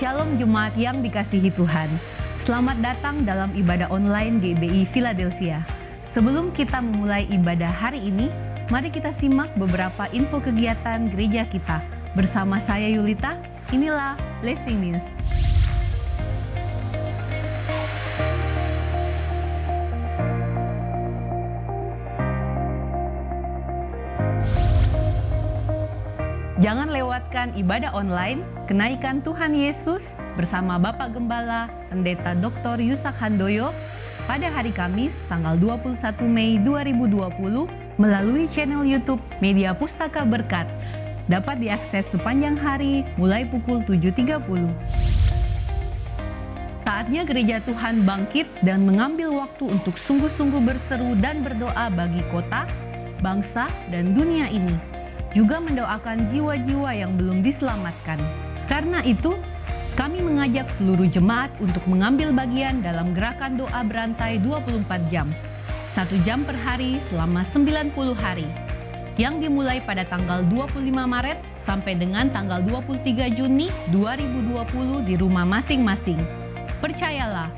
Shalom Jemaat yang dikasihi Tuhan. Selamat datang dalam ibadah online GBI Philadelphia. Sebelum kita memulai ibadah hari ini, mari kita simak beberapa info kegiatan gereja kita. Bersama saya Yulita, inilah Blessing News. Jangan lewatkan ibadah online Kenaikan Tuhan Yesus bersama Bapak Gembala Pendeta Dr. Yusak Handoyo pada hari Kamis tanggal 21 Mei 2020 melalui channel YouTube Media Pustaka Berkat. Dapat diakses sepanjang hari mulai pukul 7.30. Saatnya gereja Tuhan bangkit dan mengambil waktu untuk sungguh-sungguh berseru dan berdoa bagi kota, bangsa, dan dunia ini. Juga mendoakan jiwa-jiwa yang belum diselamatkan. Karena itu, kami mengajak seluruh jemaat untuk mengambil bagian dalam gerakan doa berantai 24 jam, 1 jam per hari selama 90 hari, yang dimulai pada tanggal 25 Maret sampai dengan tanggal 23 Juni 2020 di rumah masing-masing. Percayalah,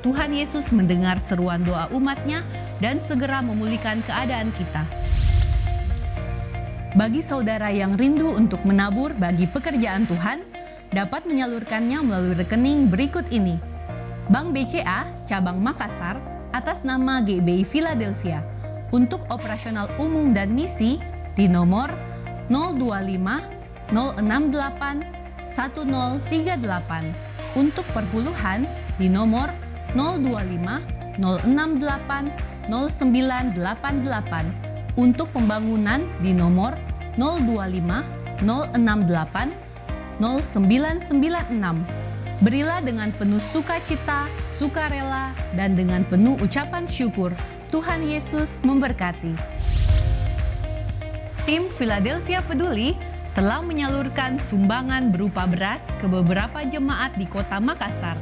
Tuhan Yesus mendengar seruan doa umatnya dan segera memulihkan keadaan kita. Bagi saudara yang rindu untuk menabur bagi pekerjaan Tuhan, dapat menyalurkannya melalui rekening berikut ini. Bank BCA Cabang Makassar atas nama GBI Philadelphia untuk operasional umum dan misi di nomor 025 068 1038. Untuk perpuluhan di nomor 025 068 0988. Untuk pembangunan di nomor 025 068 0996. Berilah dengan penuh sukacita, sukarela, dan dengan penuh ucapan syukur. Tuhan Yesus memberkati. Tim Philadelphia Peduli telah menyalurkan sumbangan berupa beras ke beberapa jemaat di Kota Makassar.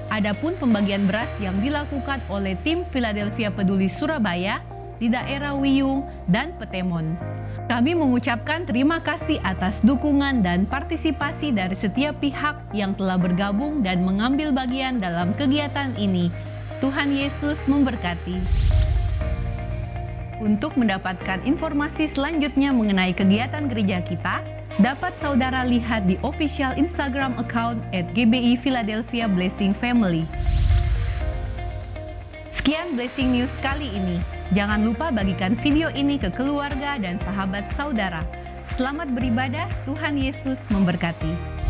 Adapun pembagian beras yang dilakukan oleh tim Philadelphia Peduli Surabaya di daerah Wiyung dan Petemon. Kami mengucapkan terima kasih atas dukungan dan partisipasi dari setiap pihak yang telah bergabung dan mengambil bagian dalam kegiatan ini. Tuhan Yesus memberkati. Untuk mendapatkan informasi selanjutnya mengenai kegiatan gereja kita, dapat saudara lihat di official Instagram account @GBI Philadelphia Blessing Family. Sekian Blessing News kali ini. Jangan lupa bagikan video ini ke keluarga dan sahabat saudara. Selamat beribadah, Tuhan Yesus memberkati.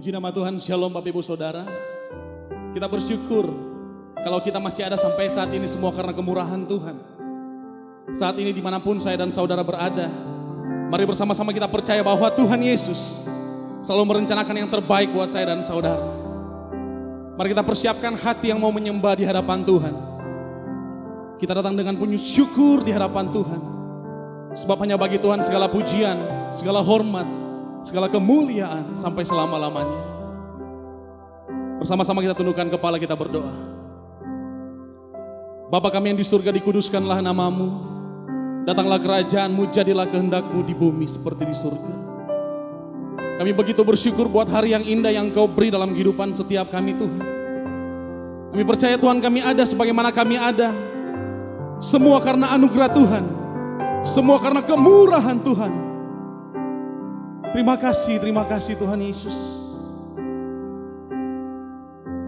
Puji nama Tuhan, Shalom Bapak Ibu Saudara. Kita bersyukur kalau kita masih ada sampai saat ini semua karena kemurahan Tuhan. Saat ini dimanapun saya dan saudara berada, mari bersama-sama kita percaya bahwa Tuhan Yesus selalu merencanakan yang terbaik buat saya dan saudara. Mari kita persiapkan hati yang mau menyembah di hadapan Tuhan. Kita datang dengan penuh syukur di hadapan Tuhan. Sebab hanya bagi Tuhan segala pujian, segala hormat, segala kemuliaan sampai selama-lamanya. Bersama-sama kita tundukkan kepala, kita berdoa. Bapa kami yang di surga, dikuduskanlah namamu. Datanglah kerajaanmu, jadilah kehendakmu di bumi seperti di surga. Kami begitu bersyukur buat hari yang indah yang Kau beri dalam kehidupan setiap kami Tuhan. Kami percaya Tuhan kami ada sebagaimana kami ada. Semua karena anugerah Tuhan. Semua karena kemurahan Tuhan. Terima kasih Tuhan Yesus.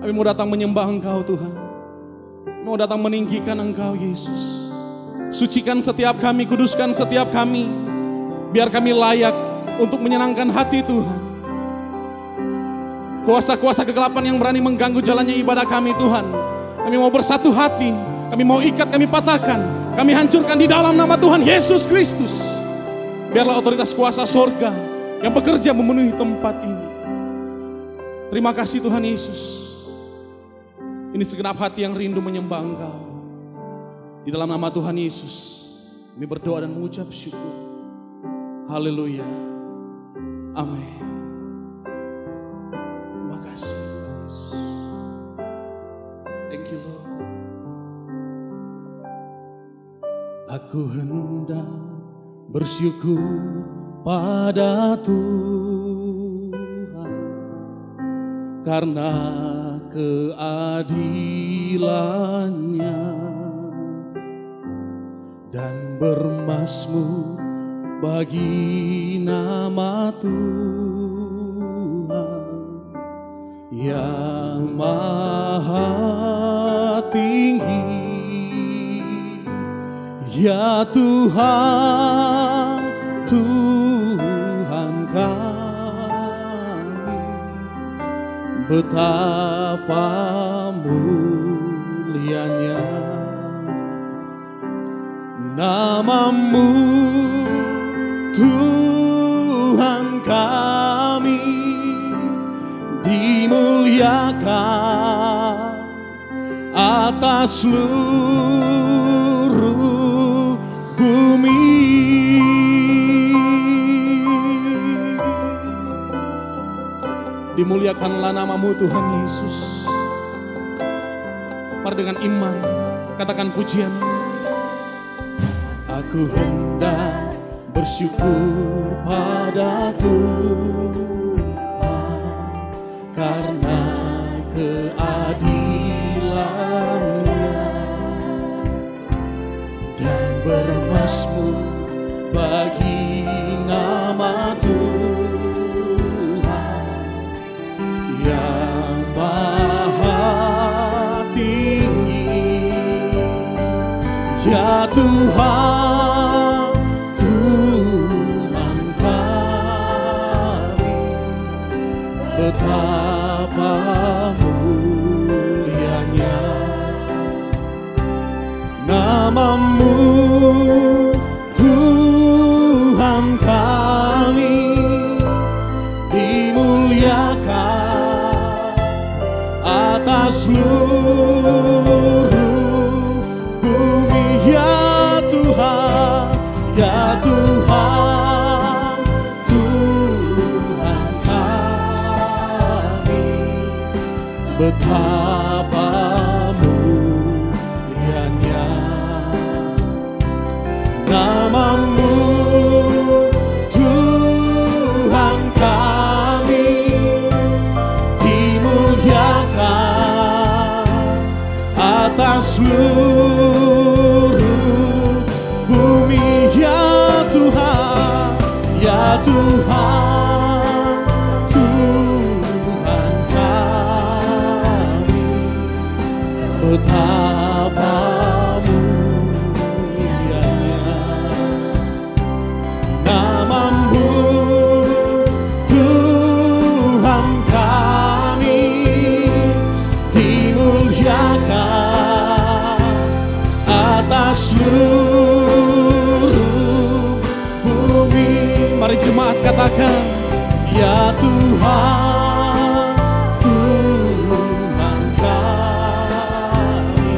Kami mau datang menyembah Engkau Tuhan. Mau datang meninggikan Engkau Yesus. Sucikan setiap kami, kuduskan setiap kami. Biar kami layak untuk menyenangkan hati Tuhan. Kuasa-kuasa kegelapan yang berani mengganggu jalannya ibadah kami Tuhan. Kami mau bersatu hati. Kami mau ikat, kami patahkan. Kami hancurkan di dalam nama Tuhan Yesus Kristus. Biarlah otoritas kuasa sorga yang bekerja memenuhi tempat ini. Terima kasih Tuhan Yesus. Ini segenap hati yang rindu menyembah Engkau. Di dalam nama Tuhan Yesus, kami berdoa dan mengucap syukur. Haleluya. Amin. Terima kasih Tuhan Yesus. Thank you Lord. Aku hendak bersyukur pada Tuhan karena keadilannya dan bermazmur bagi nama Tuhan yang maha tinggi. Ya Tuhan, Tuhan kami, betapa mulianya nama-Mu, Tuhan kami, dimuliakan atas seluruh bumi. Dimuliakanlah nama-Mu Tuhan Yesus. Mari dengan iman katakan pujian. Aku hendak bersyukur pada Tuhan karena keadilannya dan bermazmur bagi nama Tuhan yang maha tinggi. Ya Tuhan, Tuhan kami, betapa mulianya nama-Mu, Tuhan kami, dimuliakan atas seluruh bumi. Ya Tuhan, ya Tuhan, Tuhan kami, betapa mulianya nama-Mu, Tuhan kami, dimuliakan atas seluruh bumi. Ya Tuhan, ya Tuhan, Tuhan kami, betapa mulianya nama-Mu, Tuhan kami, dimuliakan atas seluruh bumi. Mari jemaat katakan, ya Tuhan, Tuhan kami,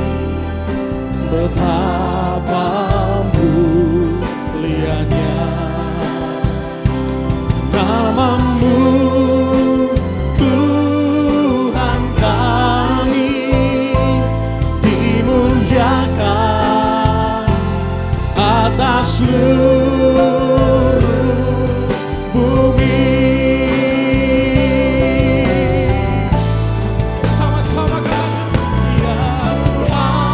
betapa mulianya nama-Mu, Tuhan kami, dimuliakan atas seluruh bumi. Sama-sama katakan, ya Tuhan,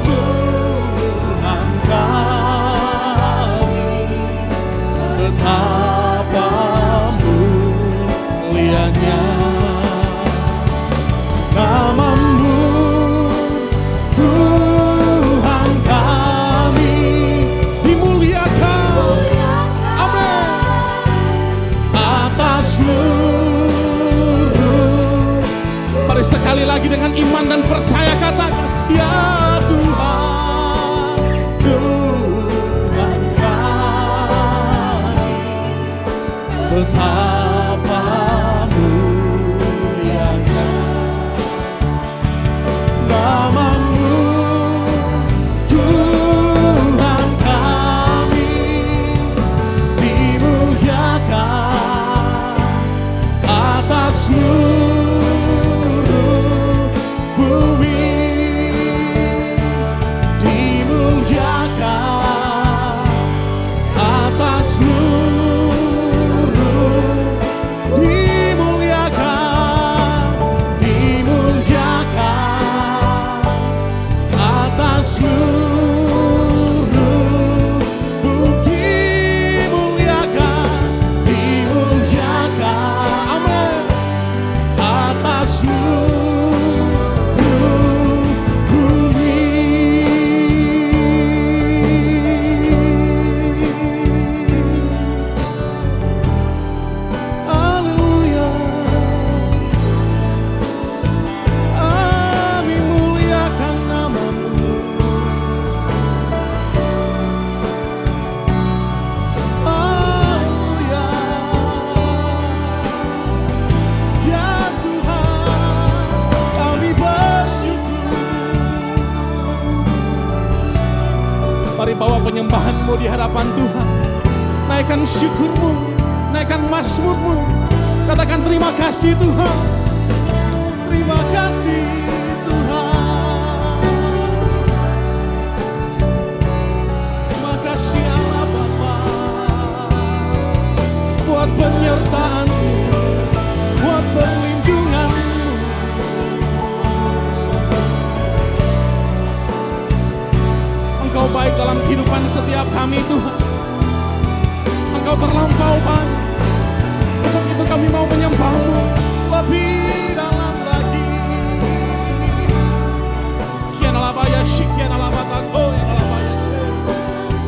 Tuhan kami, betapa mulianya nama-Mu, Tuhan kami, dimuliakan, amin, atas seluruh. Mari sekali lagi dengan iman dan percaya katakan, ya Tuhan, Tuhan kami, betapa mulianya nama-Mu, Tuhan kami, dimuliakan atas seluruh bumi, dimuliakan atas seluruh, dimuliakan atas seluruh bumi, dimuliakan, amin, atas seluruh bumi. Haleluya, kami muliakan nama-Mu. Haleluya, ya Tuhan, kami bersyukur. Mari bawa penyembahan-Mu di hadapan Tuhan. Naikkan syukur-Mu, naikkan mazmur-Mu. Katakan terima kasih Tuhan. Terima kasih Tuhan. Terima kasih Allah Bapa buat penyertaan-Mu, buat perlindungan-Mu. Engkau baik dalam kehidupan setiap kami Tuhan. Engkau terlampau baik. Untuk itu kami mau menyembah-Mu lebih dalam lagi. Kian alabaya shikian alabatako ya alabaya se.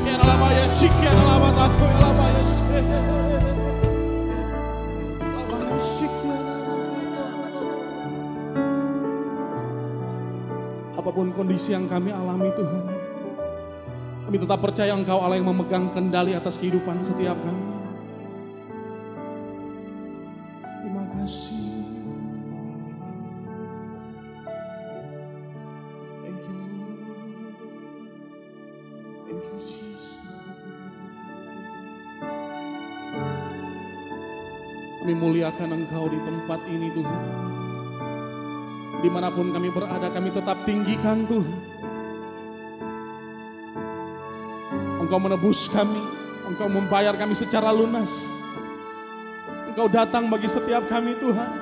Kian alabaya shikian alabatako ya alabaya se. Alabaya shikian alabatako. Apapun kondisi yang kami alami Tuhan, kami tetap percaya Engkau Allah yang memegang kendali atas kehidupan setiap kami. Terima kasih. Thank you, Lord. Thank you, Jesus. Kami muliakan Engkau di tempat ini Tuhan. Dimanapun kami berada, kami tetap tinggikan Tuhan. Engkau menebus kami, Engkau membayar kami secara lunas. Engkau datang bagi setiap kami Tuhan.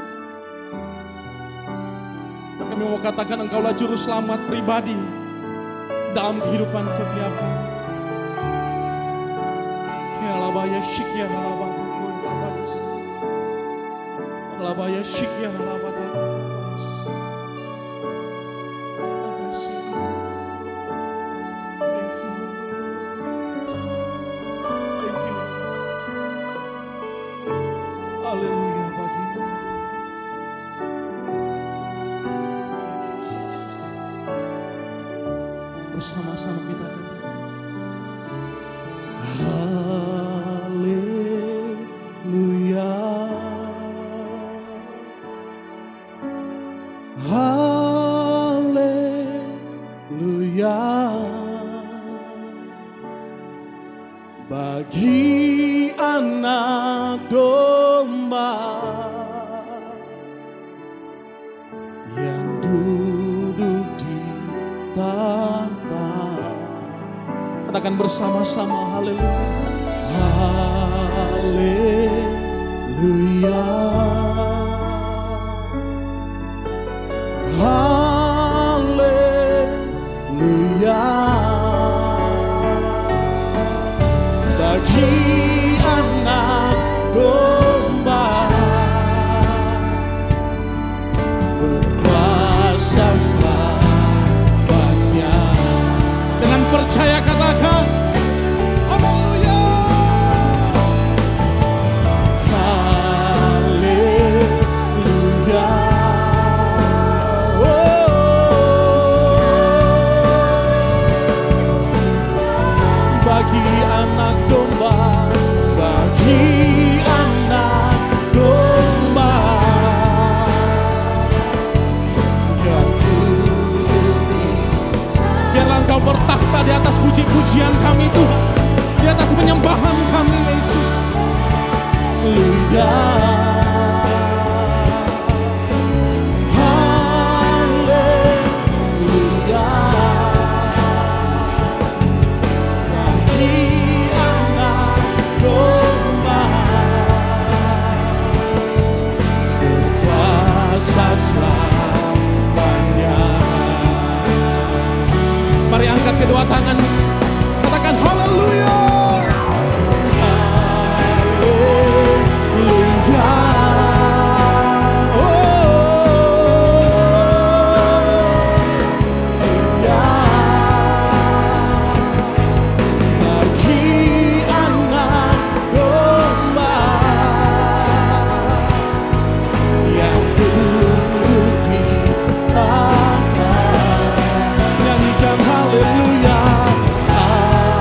Dan kami mau katakan Engkaulah juru selamat pribadi dalam kehidupan setiap kami. Ya labaya shikya labaya labaya shikya labaya. Haleluya bagimu. Bersama-sama kita katakan haleluya, haleluya, bagi anak domba yang duduk di tahta. Katakan bersama-sama haleluya, haleluya, haleluya, bagi anak domba berkuasa selamanya. Dengan percaya katakan haleluya, haleluya, bagi anak domba, bagi anak puji-pujian kami Tuhan, di atas penyembahan kami Yesus. Haleluya. Mari angkat kedua tangan, katakan haleluya. Haleluya. Bagi anak domba yang duduk di tanah, nyanyikan haleluya, haleluya,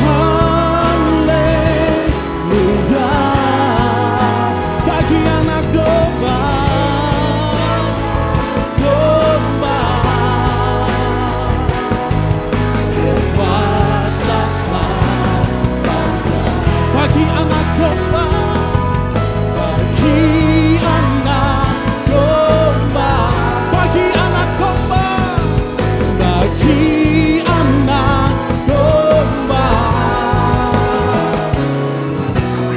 haleluya. Bagi anak domba, domba berkuasa selamanya. Bagi anak domba, bagi anak domba, bagi anak domba, bagi anak domba,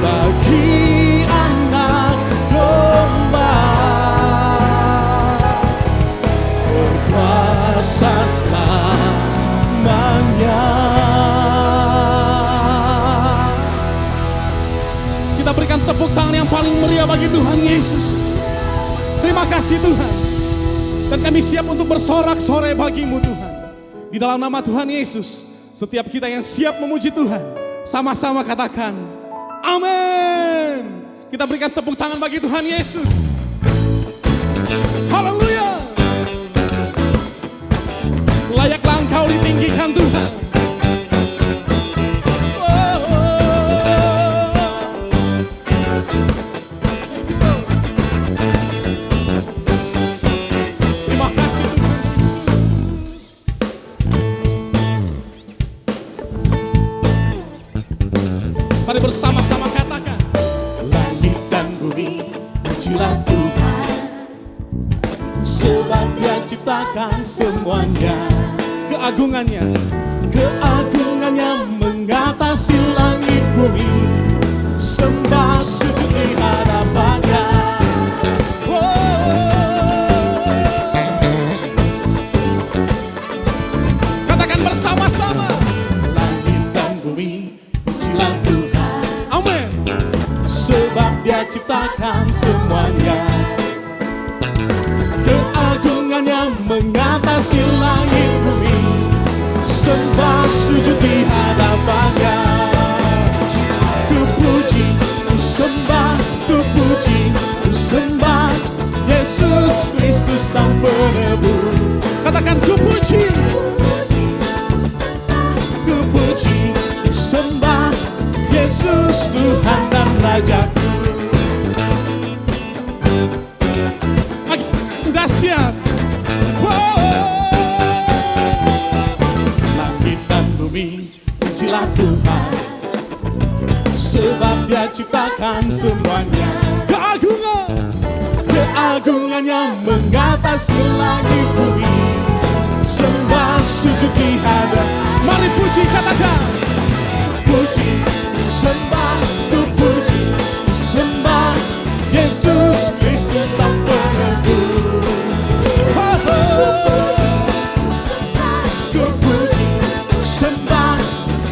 bagi anak domba berkuasa selamanya. Kita berikan tepuk tangan yang paling meriah bagi Tuhan Yesus. Terima kasih Tuhan. Dan kami siap untuk bersorak-sorai bagimu Tuhan. Di dalam nama Tuhan Yesus, setiap kita yang siap memuji Tuhan, sama-sama katakan amin. Kita berikan tepuk tangan bagi Tuhan Yesus. Haleluya. Layaklah Engkau ditinggikan Tuhan. Terima kasih Tuhan. Mari bersama-sama katakan, langit dan bumi pujilah Tuhan, sebab Dia ciptakan semuanya. Keagungannya, keagungannya mengatasi langit bumi. Sembah sujud di hadapannya. Katakan bersama-sama, langit dan bumi pujilah Tuhan. Amin. Sebab Dia ciptakan semuanya. Keagungannya mengatasi langit bumi. Sembah sujud di hadapannya. Ku puji, ku sembah, ku puji, ku sembah Yesus Kristus Sang Penebus. Katakan ku puji, ku puji, ku sembah Yesus Tuhan dan Rajaku. Dahsyat. Langit dan bumi pujilah Tuhan, sebab Dia ciptakan semuanya. Keagungannya mengatasi langit bumi. Sembah sujud di hadapan. Mari puji, katakan puji, sembah, ku puji, sembah Yesus Kristus Sang Penebus. Ku puji, sembah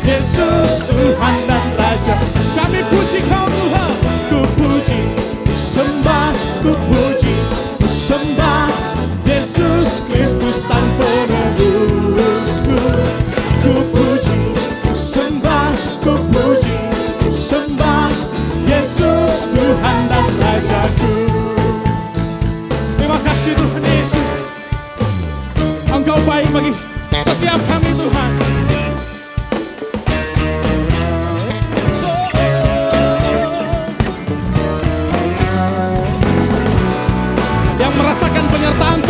Yesus Tuhan dan Raja. Kami puji Kau Tuhan. Ku puji, sembah, ku puji, sembah Yesus Kristus Sang Penebusku. Ku puji, sembah, ku puji, sembah Yesus Tuhan dan Rajaku. Terima kasih Tuhan Yesus. Engkau baik bagi setiap kami Tuhan. Yang merasakan penyertaan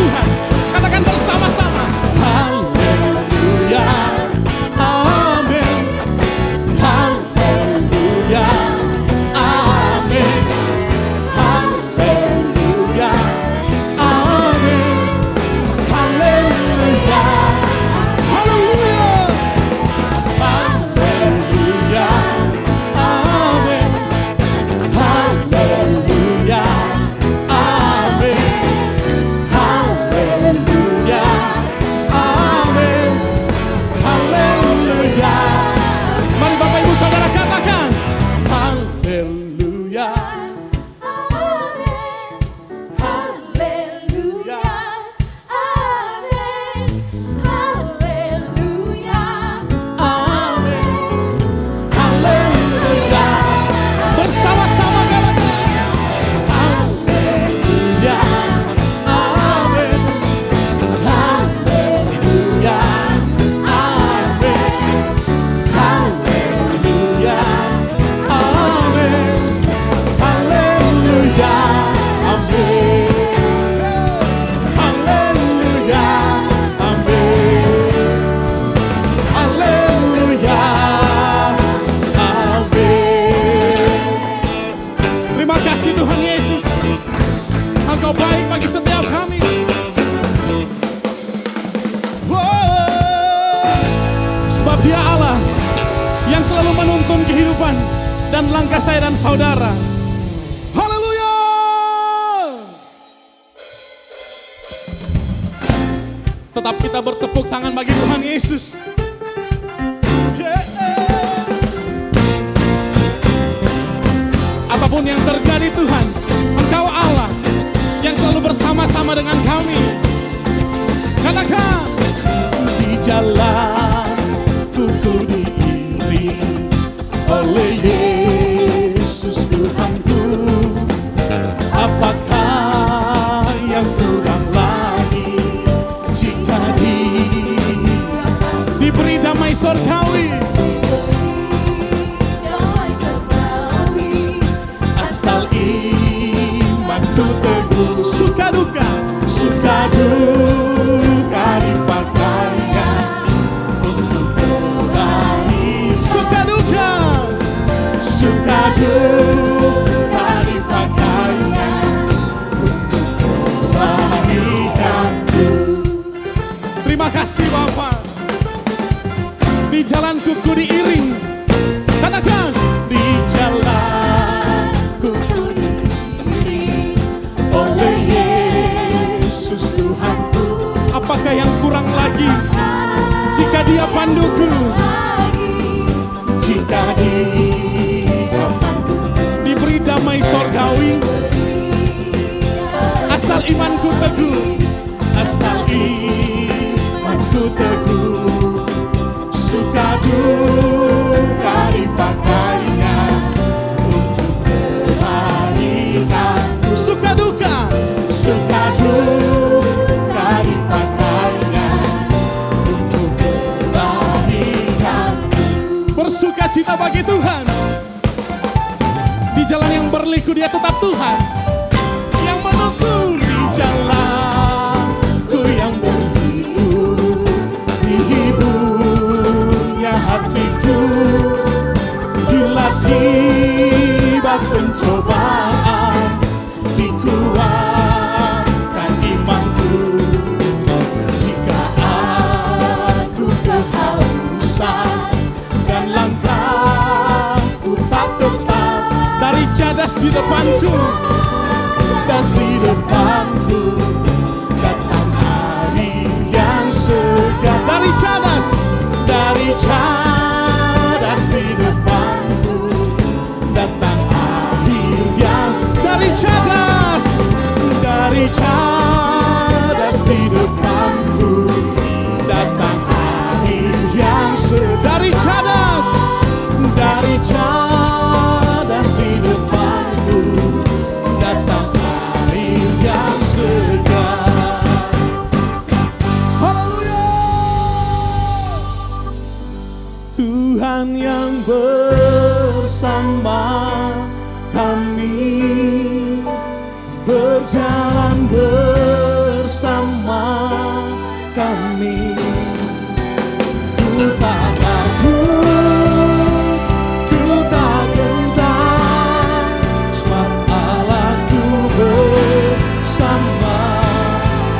dan langkah saya dan saudara. Haleluya! Tetap kita bertepuk tangan bagi Tuhan Yesus. Apapun yang terjadi Tuhan, Engkau Allah yang selalu bersama-sama dengan kami. Katakan, di jalanku ku diiring oleh Yesus Tuhanku. Apakah yang kurang lagi jika diberi damai surgawi? Asal imanku teguh, suka duka dipakainya untuk kembali. Suka duka dipakainya untuk kebaikanku. Terima kasih Bapa. Di jalanku ku diiring. Katakan, di jalanku ku diiring oleh Yesus Tuhanku. Apakah yang kurang lagi jika Dia panduku? Jika Dia panduku, diberi damai sorgawi. Asal imanku teguh, asal imanku teguh. Suka duka dipakainya untuk kebaikanku. Suka duka dipakainya untuk kebaikanku. Bersuka cita bagi Tuhan. Di jalan yang berliku Dia tetap Tuhan yang menuntun. Di jalanku yang berliku dihiburnya hatiku. Bila tiba pencobaan, dikuatkan imanku. Jika aku kehausan dan langkahku tak tepat, dari cadas di depanku, datang hari yang segar. Dari cadas di depanku, datang akhir yang. Dari cadas di depanku, datang akhir yang segar. Dari cadas di depanku, datang akhir yang segar. Haleluya! Tuhan yang bersama kami, berjalan bersama kami. Ku tak takut, ku tak gentar, sebab Allahku bersama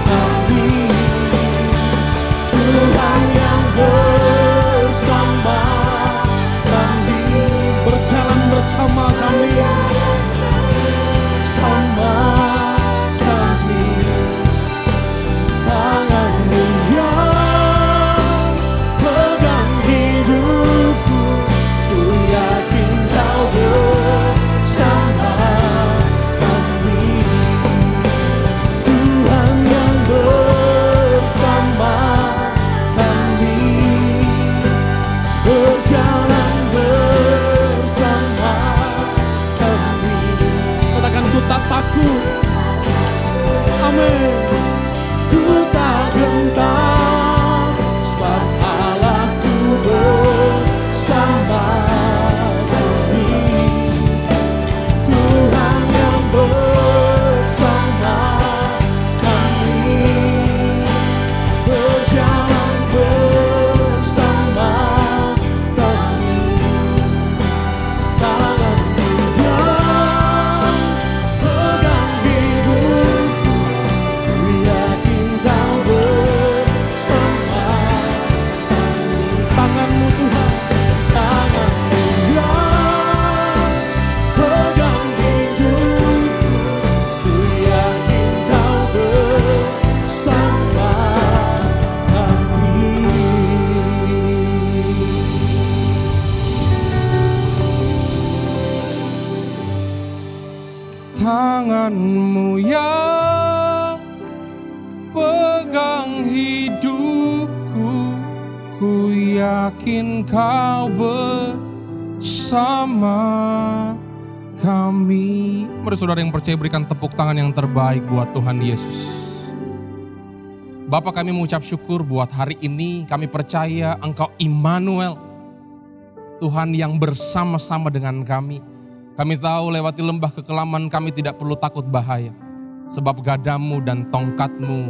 kami. Tuhan yang bersama kami, berjalan bersama kami, sama kami. Tangan-Mu yang pegang hidupku, ku yakin Kau bersama kami. Tuhan yang bersama kami, berjalan bersama Firman-Mu yang pegang hidupku, ku yakin Kau bersama kami. Mari saudara yang percaya berikan tepuk tangan yang terbaik buat Tuhan Yesus. Bapa, kami mengucap syukur buat hari ini. Kami percaya Engkau Immanuel, Tuhan yang bersama-sama dengan kami. Kami tahu lewati lembah kekelaman kami tidak perlu takut bahaya, sebab gadamu dan tongkatmu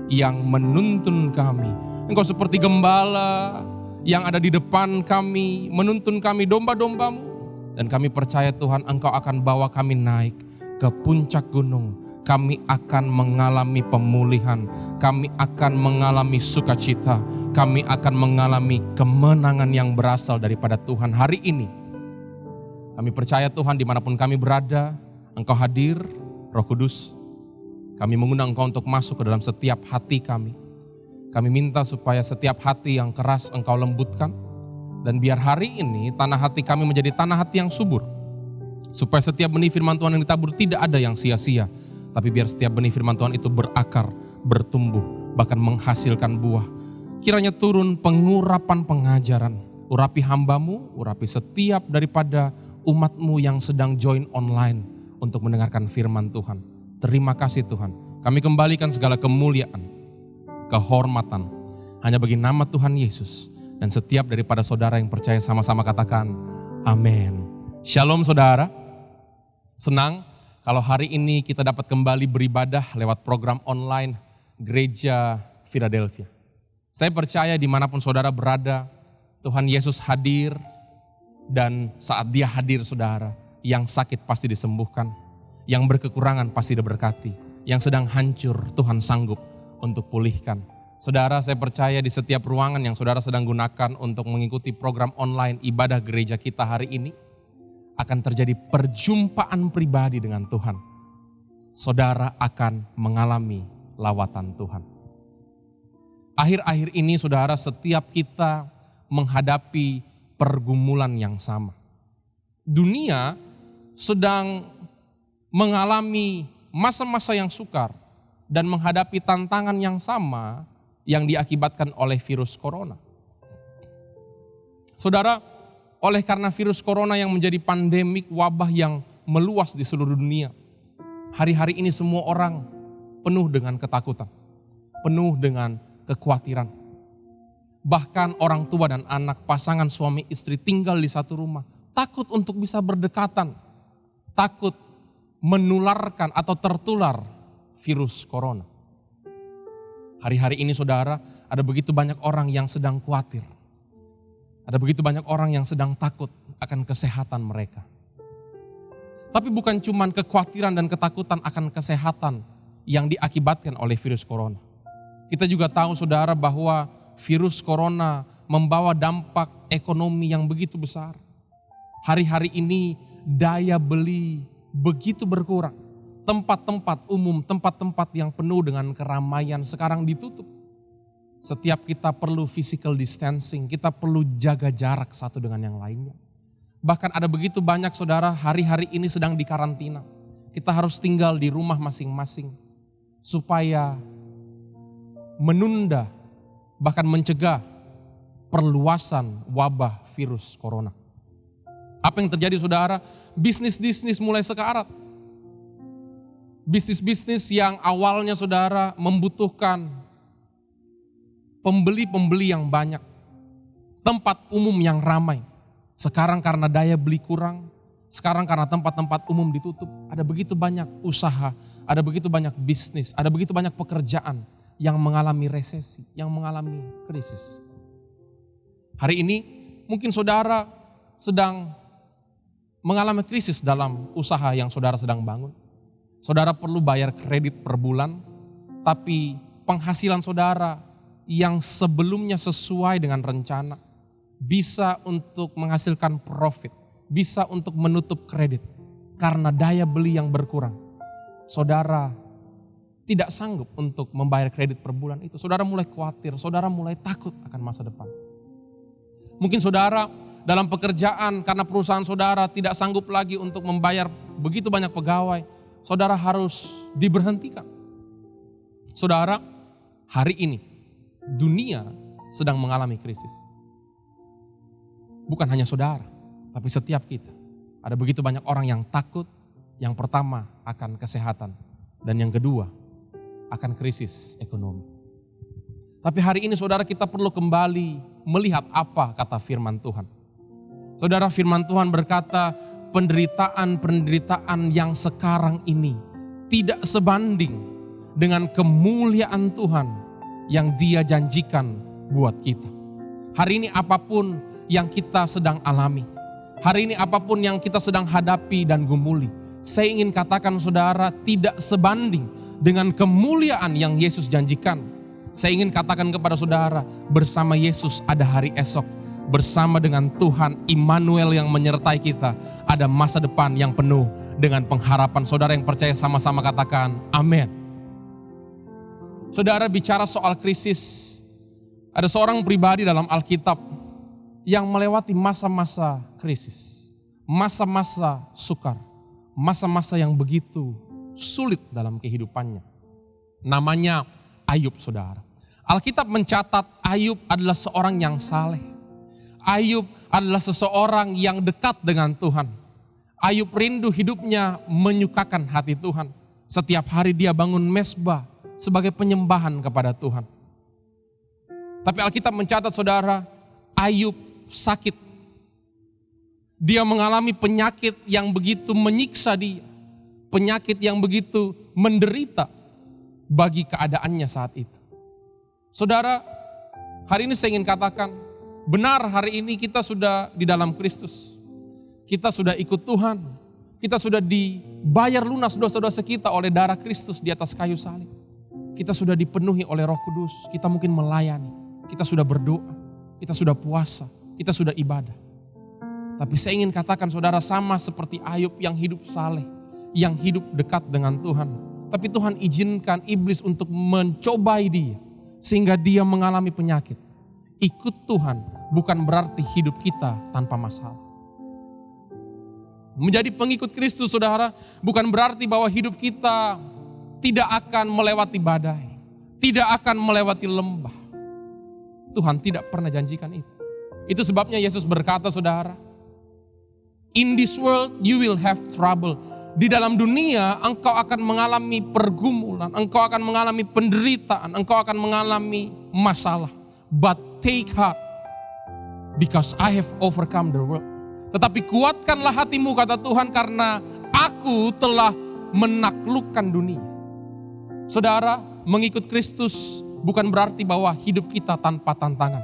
yang menuntun kami. Engkau seperti gembala yang ada di depan kami, menuntun kami domba-dombamu. Dan kami percaya Tuhan, Engkau akan bawa kami naik ke puncak gunung. Kami akan mengalami pemulihan, kami akan mengalami sukacita, kami akan mengalami kemenangan yang berasal daripada Tuhan hari ini. Kami percaya Tuhan, dimanapun kami berada, Engkau hadir, Roh Kudus. Kami mengundang Engkau untuk masuk ke dalam setiap hati kami. Kami minta supaya setiap hati yang keras Engkau lembutkan. Dan biar hari ini tanah hati kami menjadi tanah hati yang subur. Supaya setiap benih firman Tuhan yang ditabur tidak ada yang sia-sia. Tapi biar setiap benih firman Tuhan itu berakar, bertumbuh, bahkan menghasilkan buah. Kiranya turun pengurapan pengajaran. Urapi hamba-Mu, urapi setiap daripada umat-Mu yang sedang join online untuk mendengarkan firman Tuhan. Terima kasih Tuhan. Kami kembalikan segala kemuliaan, kehormatan hanya bagi nama Tuhan Yesus. Dan setiap daripada saudara yang percaya sama-sama katakan amin. Shalom saudara. Senang kalau hari ini kita dapat kembali beribadah lewat program online Gereja Philadelphia. Saya percaya dimanapun saudara berada, Tuhan Yesus hadir. Dan saat Dia hadir saudara, yang sakit pasti disembuhkan, yang berkekurangan pasti diberkati, yang sedang hancur Tuhan sanggup untuk pulihkan. Saudara, saya percaya di setiap ruangan yang saudara sedang gunakan untuk mengikuti program online ibadah gereja kita hari ini, akan terjadi perjumpaan pribadi dengan Tuhan. Saudara akan mengalami lawatan Tuhan. Akhir-akhir ini saudara, setiap kita menghadapi pergumulan yang sama. Dunia sedang mengalami masa-masa yang sukar dan menghadapi tantangan yang sama yang diakibatkan oleh virus corona. Saudara, oleh karena virus corona yang menjadi pandemik wabah yang meluas di seluruh dunia, hari-hari ini semua orang penuh dengan ketakutan, penuh dengan kekhawatiran. Bahkan orang tua dan anak, pasangan suami istri tinggal di satu rumah, takut untuk bisa berdekatan, takut menularkan atau tertular virus corona. Hari-hari ini saudara, ada begitu banyak orang yang sedang khawatir. Ada begitu banyak orang yang sedang takut akan kesehatan mereka. Tapi bukan cuma kekhawatiran dan ketakutan akan kesehatan yang diakibatkan oleh virus corona. Kita juga tahu saudara bahwa virus corona membawa dampak ekonomi yang begitu besar. Hari-hari ini daya beli begitu berkurang. Tempat-tempat umum, tempat-tempat yang penuh dengan keramaian sekarang ditutup. Setiap kita perlu physical distancing, kita perlu jaga jarak satu dengan yang lainnya. Bahkan ada begitu banyak saudara hari-hari ini sedang dikarantina. Kita harus tinggal di rumah masing-masing supaya menunda, bahkan mencegah perluasan wabah virus corona. Apa yang terjadi saudara? Bisnis-bisnis mulai sekarat. Bisnis-bisnis yang awalnya saudara membutuhkan pembeli-pembeli yang banyak, tempat umum yang ramai. Sekarang karena daya beli kurang, sekarang karena tempat-tempat umum ditutup, ada begitu banyak usaha, ada begitu banyak bisnis, ada begitu banyak pekerjaan yang mengalami resesi, yang mengalami krisis. Hari ini mungkin saudara sedang mengalami krisis dalam usaha yang saudara sedang bangun. Saudara perlu bayar kredit per bulan, tapi penghasilan saudara yang sebelumnya sesuai dengan rencana bisa untuk menghasilkan profit, bisa untuk menutup kredit karena daya beli yang berkurang. Saudara tidak sanggup untuk membayar kredit per bulan itu. Saudara mulai khawatir, saudara mulai takut akan masa depan. Mungkin saudara dalam pekerjaan karena perusahaan saudara tidak sanggup lagi untuk membayar begitu banyak pegawai. saudara harus diberhentikan. Saudara, hari ini dunia sedang mengalami krisis. Bukan hanya saudara, tapi setiap kita. Ada begitu banyak orang yang takut, yang pertama akan kesehatan, dan yang kedua akan krisis ekonomi. Tapi hari ini saudara, kita perlu kembali melihat apa kata firman Tuhan. Saudara, firman Tuhan berkata, penderitaan yang sekarang ini tidak sebanding dengan kemuliaan Tuhan yang Dia janjikan buat kita. Hari ini apapun yang kita sedang alami, hari ini apapun yang kita sedang hadapi dan gumuli, saya ingin katakan saudara, tidak sebanding dengan kemuliaan yang Yesus janjikan. Saya ingin katakan kepada saudara, bersama Yesus ada hari esok. Bersama dengan Tuhan Immanuel yang menyertai kita, ada masa depan yang penuh dengan pengharapan. Saudara yang percaya sama-sama katakan amin. Saudara, bicara soal krisis, ada seorang pribadi dalam Alkitab yang melewati masa-masa krisis, masa-masa sukar, masa-masa yang begitu sulit dalam kehidupannya. Namanya Ayub, saudara. Alkitab mencatat Ayub adalah seorang yang saleh. Ayub adalah seseorang yang dekat dengan Tuhan. Ayub rindu hidupnya menyukakan hati Tuhan. Setiap hari dia bangun mezbah sebagai penyembahan kepada Tuhan. Tapi Alkitab mencatat saudara, Ayub sakit. Dia mengalami penyakit yang begitu menyiksa dia. Penyakit yang begitu menderita bagi keadaannya saat itu. Saudara, hari ini saya ingin katakan, benar hari ini kita sudah di dalam Kristus. Kita sudah ikut Tuhan. Kita sudah dibayar lunas dosa-dosa kita oleh darah Kristus di atas kayu salib. Kita sudah dipenuhi oleh Roh Kudus. Kita mungkin melayani. Kita sudah berdoa. Kita sudah puasa. Kita sudah ibadah. Tapi saya ingin katakan saudara, sama seperti Ayub yang hidup saleh, yang hidup dekat dengan Tuhan. Tapi Tuhan izinkan iblis untuk mencobai dia, sehingga dia mengalami penyakit. Ikut Tuhan bukan berarti hidup kita tanpa masalah. Menjadi pengikut Kristus saudara, bukan berarti bahwa hidup kita tidak akan melewati badai, tidak akan melewati lembah. Tuhan tidak pernah janjikan itu. Itu sebabnya Yesus berkata saudara, in this world you will have trouble. Di dalam dunia engkau akan mengalami pergumulan, engkau akan mengalami penderitaan, engkau akan mengalami masalah. But take heart, because I have overcome the world. Tetapi kuatkanlah hatimu kata Tuhan, karena aku telah menaklukkan dunia. Saudara, mengikut Kristus bukan berarti bahwa hidup kita tanpa tantangan.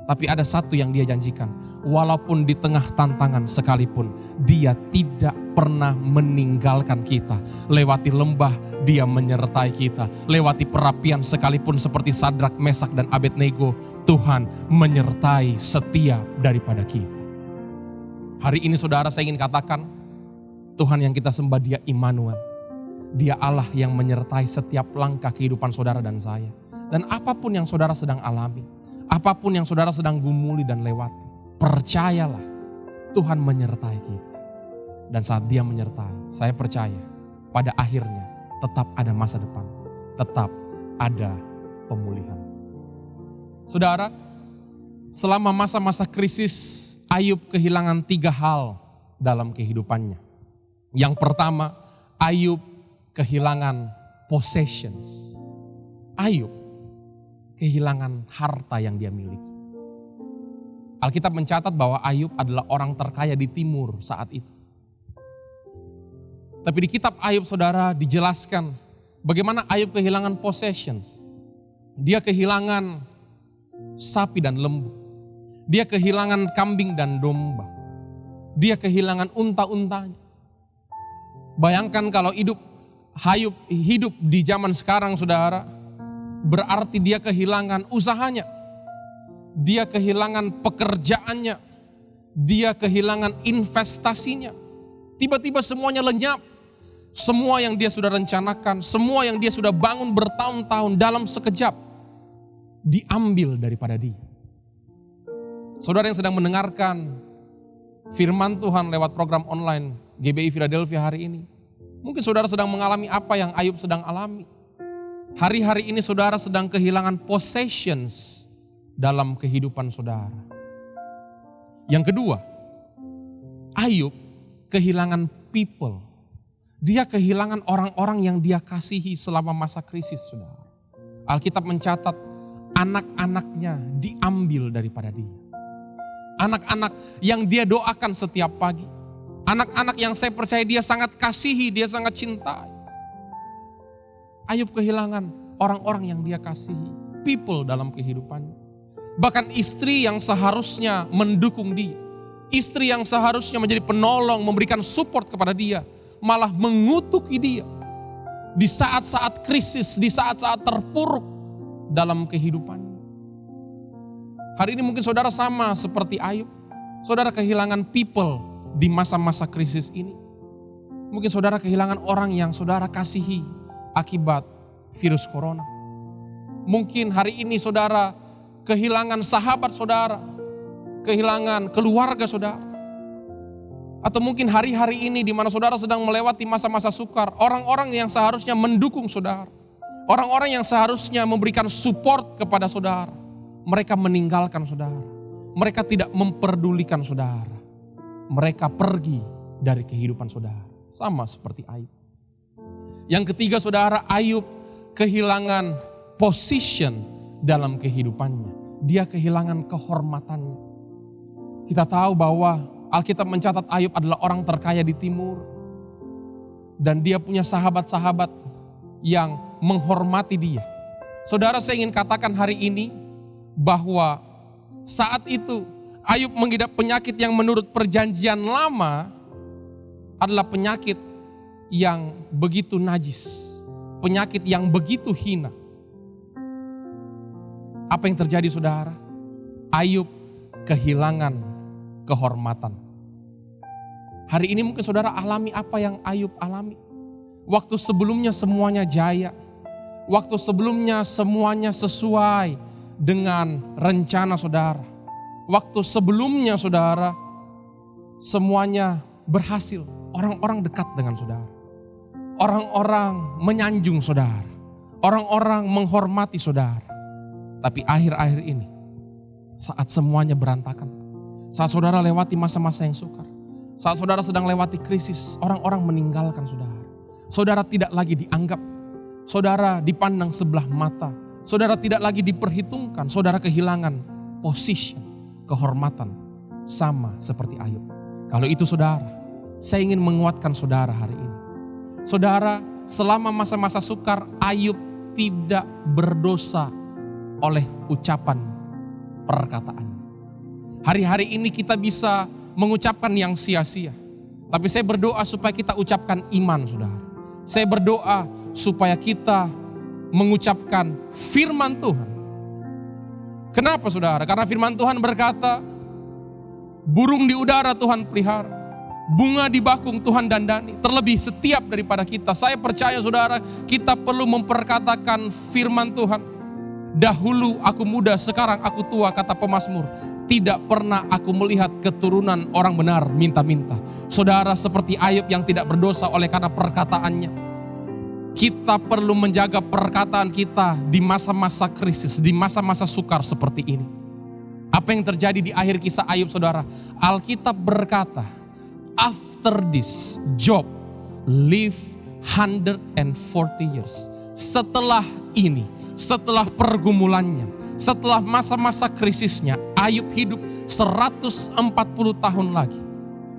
Tapi ada satu yang Dia janjikan, walaupun di tengah tantangan sekalipun, Dia tidak pernah meninggalkan kita. Lewati lembah, Dia menyertai kita. Lewati perapian sekalipun seperti Sadrak, Mesak, dan Abednego, Tuhan menyertai setiap daripada kita. Hari ini saudara, saya ingin katakan, Tuhan yang kita sembah Dia Immanuel. Dia Allah yang menyertai setiap langkah kehidupan saudara dan saya. Dan apapun yang saudara sedang alami, apapun yang saudara sedang gumuli dan lewati, percayalah Tuhan menyertai kita. Dan saat Dia menyertai, saya percaya pada akhirnya tetap ada masa depan, tetap ada pemulihan. Saudara, selama masa-masa krisis, Ayub kehilangan 3 hal dalam kehidupannya. Yang pertama, Ayub kehilangan possessions. Ayub kehilangan harta yang dia miliki. Alkitab mencatat bahwa Ayub adalah orang terkaya di timur saat itu. Tapi di kitab Ayub saudara dijelaskan bagaimana Ayub kehilangan possessions. Dia kehilangan sapi dan lembu. Dia kehilangan kambing dan domba. Dia kehilangan unta-untanya. Bayangkan kalau Ayub hidup di zaman sekarang saudara, berarti dia kehilangan usahanya. Dia kehilangan pekerjaannya. Dia kehilangan investasinya. Tiba-tiba semuanya lenyap. Semua yang dia sudah rencanakan, semua yang dia sudah bangun bertahun-tahun dalam sekejap diambil daripada dia. Saudara yang sedang mendengarkan firman Tuhan lewat program online GBI Philadelphia hari ini, Mungkin saudara sedang mengalami apa yang Ayub sedang alami. Hari-hari ini saudara sedang kehilangan possessions dalam kehidupan saudara. Yang kedua, Ayub kehilangan people. Dia kehilangan orang-orang yang dia kasihi selama masa krisis, saudara. Alkitab mencatat anak-anaknya diambil daripada dia. Anak-anak yang dia doakan setiap pagi. Anak-anak yang saya percaya dia sangat kasihi, dia sangat cintai. Ayub kehilangan orang-orang yang dia kasihi. People dalam kehidupannya. Bahkan istri yang seharusnya mendukung dia. Istri yang seharusnya menjadi penolong, memberikan support kepada dia. Malah mengutuki dia. Di saat-saat krisis, di saat-saat terpuruk dalam kehidupannya. Hari ini mungkin saudara sama seperti Ayub. Saudara kehilangan people di masa-masa krisis ini. Mungkin saudara kehilangan orang yang saudara kasihi akibat virus corona. Mungkin hari ini saudara kehilangan sahabat saudara, kehilangan keluarga saudara. Atau mungkin hari-hari ini di mana saudara sedang melewati masa-masa sukar, orang-orang yang seharusnya mendukung saudara, orang-orang yang seharusnya memberikan support kepada saudara, mereka meninggalkan saudara. Mereka tidak memperdulikan saudara. Mereka pergi dari kehidupan saudara. Sama seperti Ayub. Yang ketiga saudara, Ayub kehilangan position dalam kehidupannya. Dia kehilangan kehormatannya. Kita tahu bahwa Alkitab mencatat Ayub adalah orang terkaya di timur. Dan dia punya sahabat-sahabat yang menghormati dia. Saudara, saya ingin katakan hari ini bahwa saat itu Ayub mengidap penyakit yang menurut perjanjian lama adalah penyakit yang begitu najis. Penyakit yang begitu hina. Apa yang terjadi saudara? Ayub kehilangan kehormatan. Hari ini mungkin saudara alami apa yang Ayub alami. Waktu sebelumnya semuanya jaya. Waktu sebelumnya semuanya sesuai dengan rencana saudara. Waktu sebelumnya saudara, semuanya berhasil. Orang-orang dekat dengan saudara. Orang-orang menyanjung saudara. Orang-orang menghormati saudara. Tapi akhir-akhir ini, saat semuanya berantakan. Saat saudara lewati masa-masa yang sukar. Saat saudara sedang lewati krisis, orang-orang meninggalkan saudara. Saudara tidak lagi dianggap. Saudara dipandang sebelah mata. Saudara tidak lagi diperhitungkan. Saudara kehilangan position. Kehormatan sama seperti Ayub. Kalau itu saudara, saya ingin menguatkan saudara hari ini. Saudara, selama masa-masa sukar, Ayub tidak berdosa oleh ucapan perkataannya. Hari-hari ini kita bisa mengucapkan yang sia-sia. Tapi saya berdoa supaya kita ucapkan iman saudara. Saya berdoa supaya kita mengucapkan firman Tuhan. Kenapa saudara? Karena firman Tuhan berkata, burung di udara Tuhan pelihara, bunga di bakung Tuhan dandani, terlebih setiap daripada kita. Saya percaya saudara, kita perlu memperkatakan firman Tuhan. Dahulu aku muda, sekarang aku tua, kata pemazmur. Tidak pernah aku melihat keturunan orang benar minta-minta. Saudara, seperti Ayub yang tidak berdosa oleh karena perkataannya. Kita perlu menjaga perkataan kita di masa-masa krisis, di masa-masa sukar seperti ini. Apa yang terjadi di akhir kisah Ayub saudara? Alkitab berkata, after this Job live 140 years. Setelah ini, setelah pergumulannya, setelah masa-masa krisisnya, Ayub hidup 140 tahun lagi.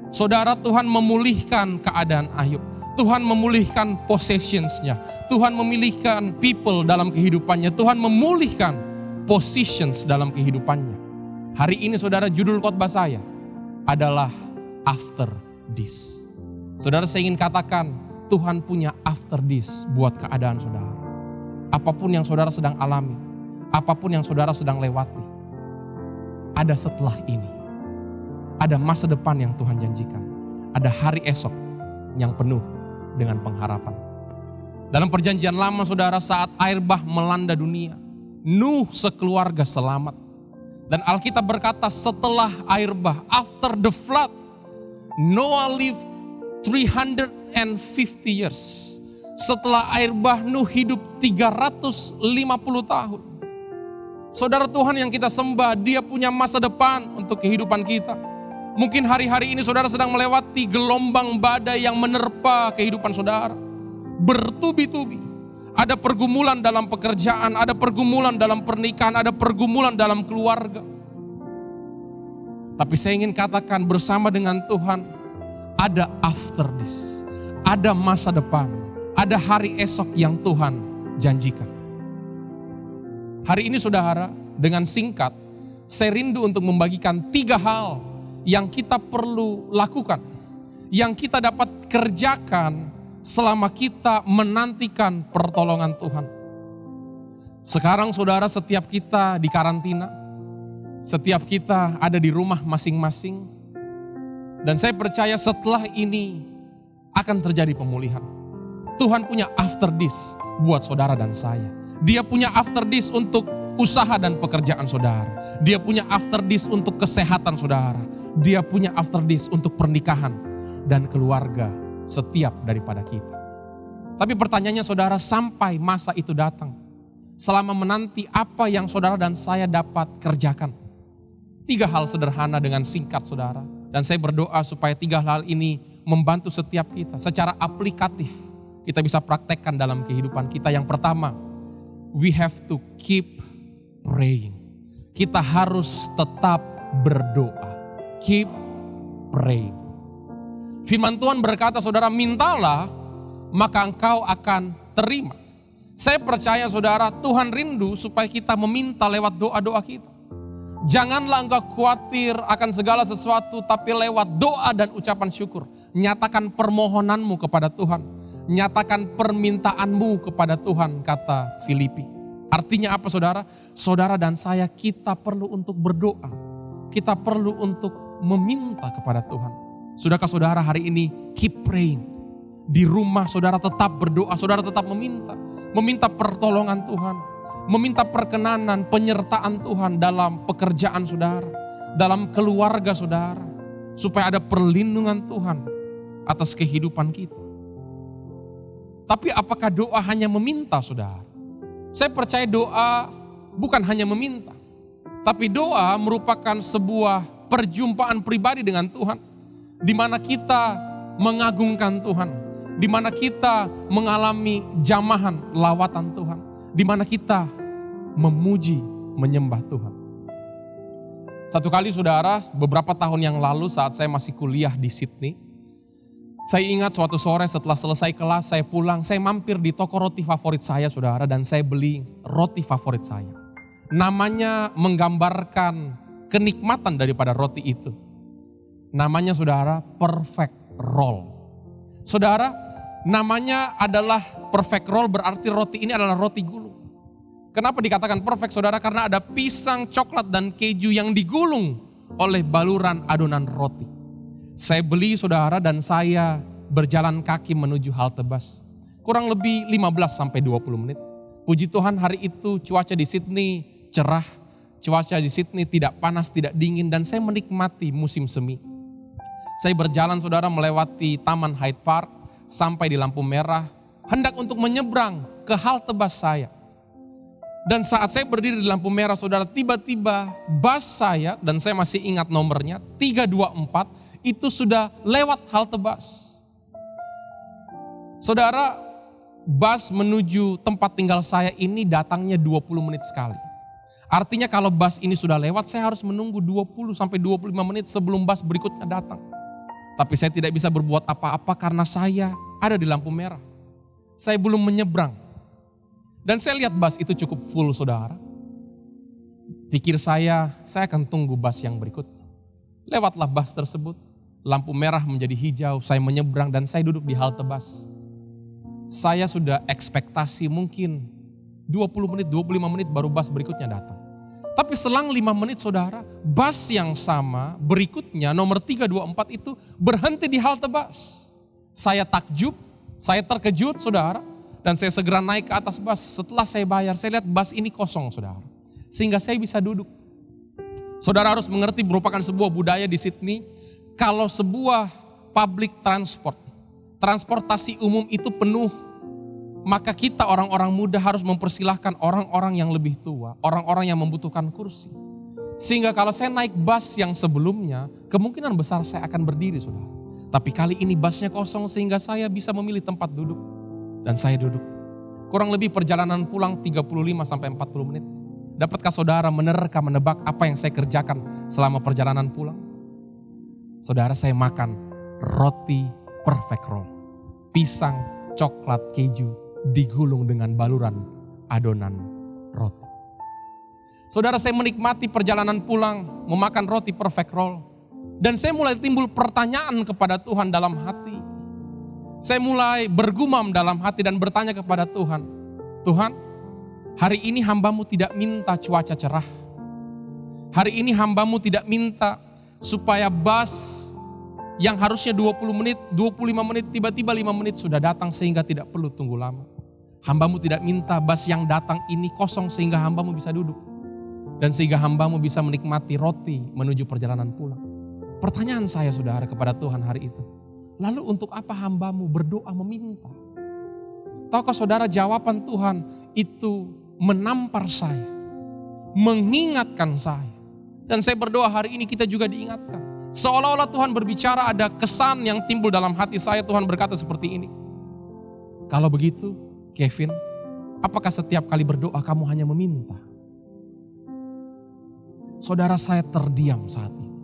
Saudara, Tuhan memulihkan keadaan Ayub. Tuhan memulihkan possessionsnya. Tuhan memulihkan people dalam kehidupannya. Tuhan memulihkan positions dalam kehidupannya. Hari ini saudara, judul khotbah saya adalah after this. Saudara, saya ingin katakan Tuhan punya after this buat keadaan saudara. Apapun yang saudara sedang alami, apapun yang saudara sedang lewati, ada setelah ini. Ada masa depan yang Tuhan janjikan. Ada hari esok yang penuh dengan pengharapan. Dalam perjanjian lama saudara, saat air bah melanda dunia, Nuh sekeluarga selamat. Dan Alkitab berkata setelah air bah, after the flood, Noah lived 350 years. Setelah air bah Nuh hidup 350 tahun. Saudara, Tuhan yang kita sembah, Dia punya masa depan untuk kehidupan kita. Mungkin hari-hari ini saudara sedang melewati gelombang badai yang menerpa kehidupan saudara. Bertubi-tubi. Ada pergumulan dalam pekerjaan, ada pergumulan dalam pernikahan, ada pergumulan dalam keluarga. Tapi saya ingin katakan bersama dengan Tuhan, ada after this. Ada masa depan, ada hari esok yang Tuhan janjikan. Hari ini saudara, dengan singkat, saya rindu untuk membagikan 3 hal yang kita perlu lakukan, yang kita dapat kerjakan selama kita menantikan pertolongan Tuhan. Sekarang saudara, setiap kita di karantina, setiap kita ada di rumah masing-masing, dan saya percaya setelah ini akan terjadi pemulihan. Tuhan punya after this buat saudara dan saya. Dia punya after this untuk usaha dan pekerjaan saudara. Dia punya after this untuk kesehatan saudara. Dia punya after this untuk pernikahan dan keluarga setiap daripada kita. Tapi pertanyaannya saudara, sampai masa itu datang, selama menanti apa yang saudara dan saya dapat kerjakan? 3 hal sederhana dengan singkat saudara. Dan saya berdoa supaya 3 hal ini membantu setiap kita secara aplikatif. Kita bisa praktekkan dalam kehidupan kita. Yang pertama, we have to keep praying. Kita harus tetap berdoa. Keep praying. Firman Tuhan berkata, saudara, mintalah maka engkau akan terima. Saya percaya saudara, Tuhan rindu supaya kita meminta lewat doa-doa kita. Janganlah engkau khawatir akan segala sesuatu, tapi lewat doa dan ucapan syukur. Nyatakan permohonanmu kepada Tuhan. Nyatakan permintaanmu kepada Tuhan, kata Filipi. Artinya apa saudara? Saudara dan saya, kita perlu untuk berdoa. Kita perlu untuk meminta kepada Tuhan. Sudahkah saudara hari ini keep praying? Di rumah saudara tetap berdoa, saudara tetap meminta. Meminta pertolongan Tuhan. Meminta perkenanan, penyertaan Tuhan dalam pekerjaan saudara. Dalam keluarga saudara. Supaya ada perlindungan Tuhan atas kehidupan kita. Tapi apakah doa hanya meminta saudara? Saya percaya doa bukan hanya meminta. Tapi doa merupakan sebuah perjumpaan pribadi dengan Tuhan. Di mana kita mengagungkan Tuhan, di mana kita mengalami jamahan lawatan Tuhan, di mana kita memuji, menyembah Tuhan. Satu kali saudara, beberapa tahun yang lalu saat saya masih kuliah di Sydney, saya ingat suatu sore setelah selesai kelas saya pulang, saya mampir di toko roti favorit saya saudara, dan saya beli roti favorit saya. Namanya menggambarkan kenikmatan daripada roti itu. Namanya saudara perfect roll. Saudara, namanya adalah perfect roll, berarti roti ini adalah roti gulung. Kenapa dikatakan perfect saudara? Karena ada pisang, coklat dan keju yang digulung oleh baluran adonan roti. Saya beli saudara dan saya berjalan kaki menuju halte bus. Kurang lebih 15-20 menit. Puji Tuhan hari itu cuaca di Sydney cerah. Cuaca di Sydney tidak panas, tidak dingin, dan saya menikmati musim semi. Saya berjalan saudara melewati Taman Hyde Park sampai di lampu merah, hendak untuk menyeberang ke halte bus saya. Dan saat saya berdiri di lampu merah saudara, tiba-tiba bus saya, dan saya masih ingat nomornya, 324, itu sudah lewat halte bus. Saudara, bus menuju tempat tinggal saya ini datangnya 20 menit sekali. Artinya kalau bus ini sudah lewat, saya harus menunggu 20-25 menit sebelum bus berikutnya datang. Tapi saya tidak bisa berbuat apa-apa karena saya ada di lampu merah. Saya belum menyeberang. Dan saya lihat bus itu cukup full saudara. Pikir saya akan tunggu bus yang berikutnya. Lewatlah bus tersebut. Lampu merah menjadi hijau, saya menyeberang dan saya duduk di halte bus. Saya sudah ekspektasi mungkin 20 menit, 25 menit baru bus berikutnya datang. Tapi selang 5 menit saudara, bus yang sama berikutnya nomor 324 itu berhenti di halte bus. Saya takjub, saya terkejut saudara, dan saya segera naik ke atas bus. Setelah saya bayar, saya lihat bus ini kosong saudara. Sehingga saya bisa duduk. Saudara harus mengerti merupakan sebuah budaya di Sydney, kalau sebuah public transport transportasi umum itu penuh, maka kita orang-orang muda harus mempersilahkan orang-orang yang lebih tua, orang-orang yang membutuhkan kursi. Sehingga kalau saya naik bus yang sebelumnya, kemungkinan besar saya akan berdiri, saudara. Tapi kali ini busnya kosong sehingga saya bisa memilih tempat duduk. Dan saya duduk. Kurang lebih perjalanan pulang 35-40 menit. Dapatkah saudara menerka, menebak apa yang saya kerjakan selama perjalanan pulang? Saudara, saya makan roti perfect roll. Pisang, coklat, keju digulung dengan baluran adonan roti. Saudara, saya menikmati perjalanan pulang, memakan roti perfect roll. Dan saya mulai timbul pertanyaan kepada Tuhan dalam hati. Saya mulai bergumam dalam hati dan bertanya kepada Tuhan. Tuhan, hari ini hamba-Mu tidak minta cuaca cerah. Hari ini hamba-Mu tidak minta supaya bus yang harusnya 20 menit, 25 menit, tiba-tiba 5 menit sudah datang sehingga tidak perlu tunggu lama. Hamba-Mu tidak minta bus yang datang ini kosong sehingga hamba-Mu bisa duduk. Dan sehingga hamba-Mu bisa menikmati roti menuju perjalanan pulang. Pertanyaan saya, saudara, kepada Tuhan hari itu. Lalu untuk apa hamba-Mu berdoa meminta? Tahukah saudara, jawaban Tuhan itu menampar saya. Mengingatkan saya. Dan saya berdoa hari ini kita juga diingatkan. Seolah-olah Tuhan berbicara, ada kesan yang timbul dalam hati saya. Tuhan berkata seperti ini. Kalau begitu, Kevin, apakah setiap kali berdoa kamu hanya meminta? Saudara, saya terdiam saat itu.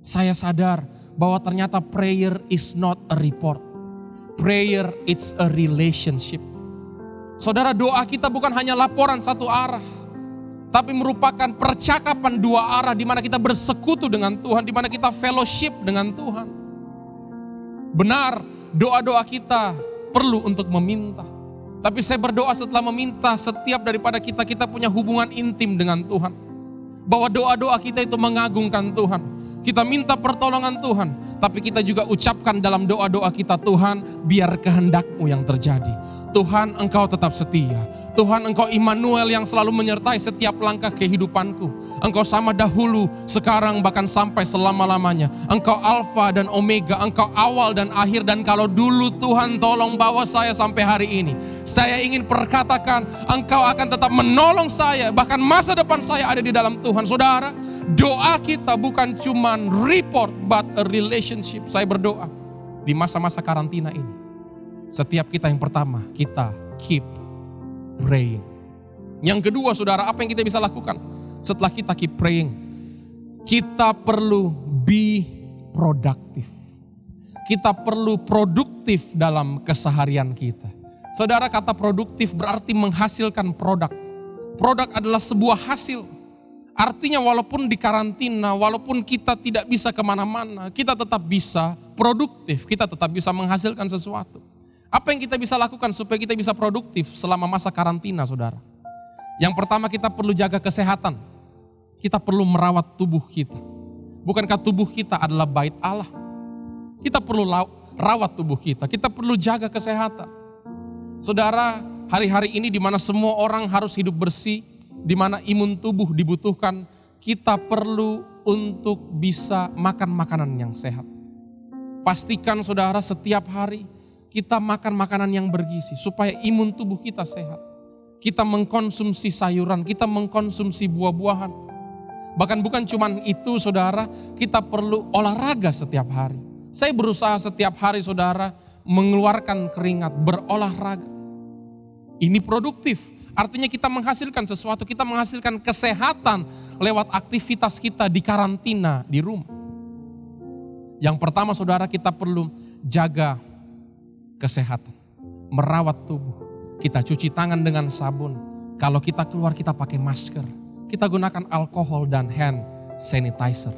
Saya sadar bahwa ternyata prayer is not a report. Prayer it's a relationship. Saudara, doa kita bukan hanya laporan satu arah. Tapi merupakan percakapan dua arah di mana kita bersekutu dengan Tuhan. Di mana kita fellowship dengan Tuhan. Benar, doa-doa kita perlu untuk meminta. Tapi saya berdoa setelah meminta, setiap daripada kita punya hubungan intim dengan Tuhan. Bahwa doa-doa kita itu mengagungkan Tuhan. Kita minta pertolongan Tuhan. Tapi kita juga ucapkan dalam doa-doa kita, Tuhan, biar kehendak-Mu yang terjadi. Tuhan, Engkau tetap setia. Tuhan, Engkau Immanuel yang selalu menyertai setiap langkah kehidupanku. Engkau sama dahulu, sekarang, bahkan sampai selama-lamanya. Engkau Alfa dan Omega, Engkau awal dan akhir. Dan kalau dulu Tuhan tolong bawa saya sampai hari ini, saya ingin perkatakan, Engkau akan tetap menolong saya. Bahkan masa depan saya ada di dalam Tuhan. Saudara, doa kita bukan cuma report, but a relationship. Saya berdoa di masa-masa karantina ini. Setiap kita yang pertama, kita keep praying. Yang kedua, saudara, apa yang kita bisa lakukan setelah kita keep praying? Kita perlu be produktif. Kita perlu produktif dalam keseharian kita. Saudara, kata produktif berarti menghasilkan produk. Produk adalah sebuah hasil. Artinya walaupun di karantina, walaupun kita tidak bisa kemana-mana, kita tetap bisa produktif. Kita tetap bisa menghasilkan sesuatu. Apa yang kita bisa lakukan supaya kita bisa produktif selama masa karantina, saudara? Yang pertama, kita perlu jaga kesehatan. Kita perlu merawat tubuh kita. Bukankah tubuh kita adalah bait Allah? Kita perlu rawat tubuh kita. Kita perlu jaga kesehatan. Saudara, hari-hari ini di mana semua orang harus hidup bersih, di mana imun tubuh dibutuhkan, kita perlu untuk bisa makan makanan yang sehat. Pastikan, saudara, setiap hari kita makan makanan yang bergizi supaya imun tubuh kita sehat. Kita mengkonsumsi sayuran, kita mengkonsumsi buah-buahan. Bahkan bukan cuma itu, saudara, kita perlu olahraga setiap hari. Saya berusaha setiap hari, saudara, mengeluarkan keringat, berolahraga. Ini produktif, artinya kita menghasilkan sesuatu, kita menghasilkan kesehatan lewat aktivitas kita di karantina, di rumah. Yang pertama, saudara, kita perlu jaga kesehatan, merawat tubuh. Kita cuci tangan dengan sabun. Kalau kita keluar, kita pakai masker. Kita gunakan alkohol dan hand sanitizer.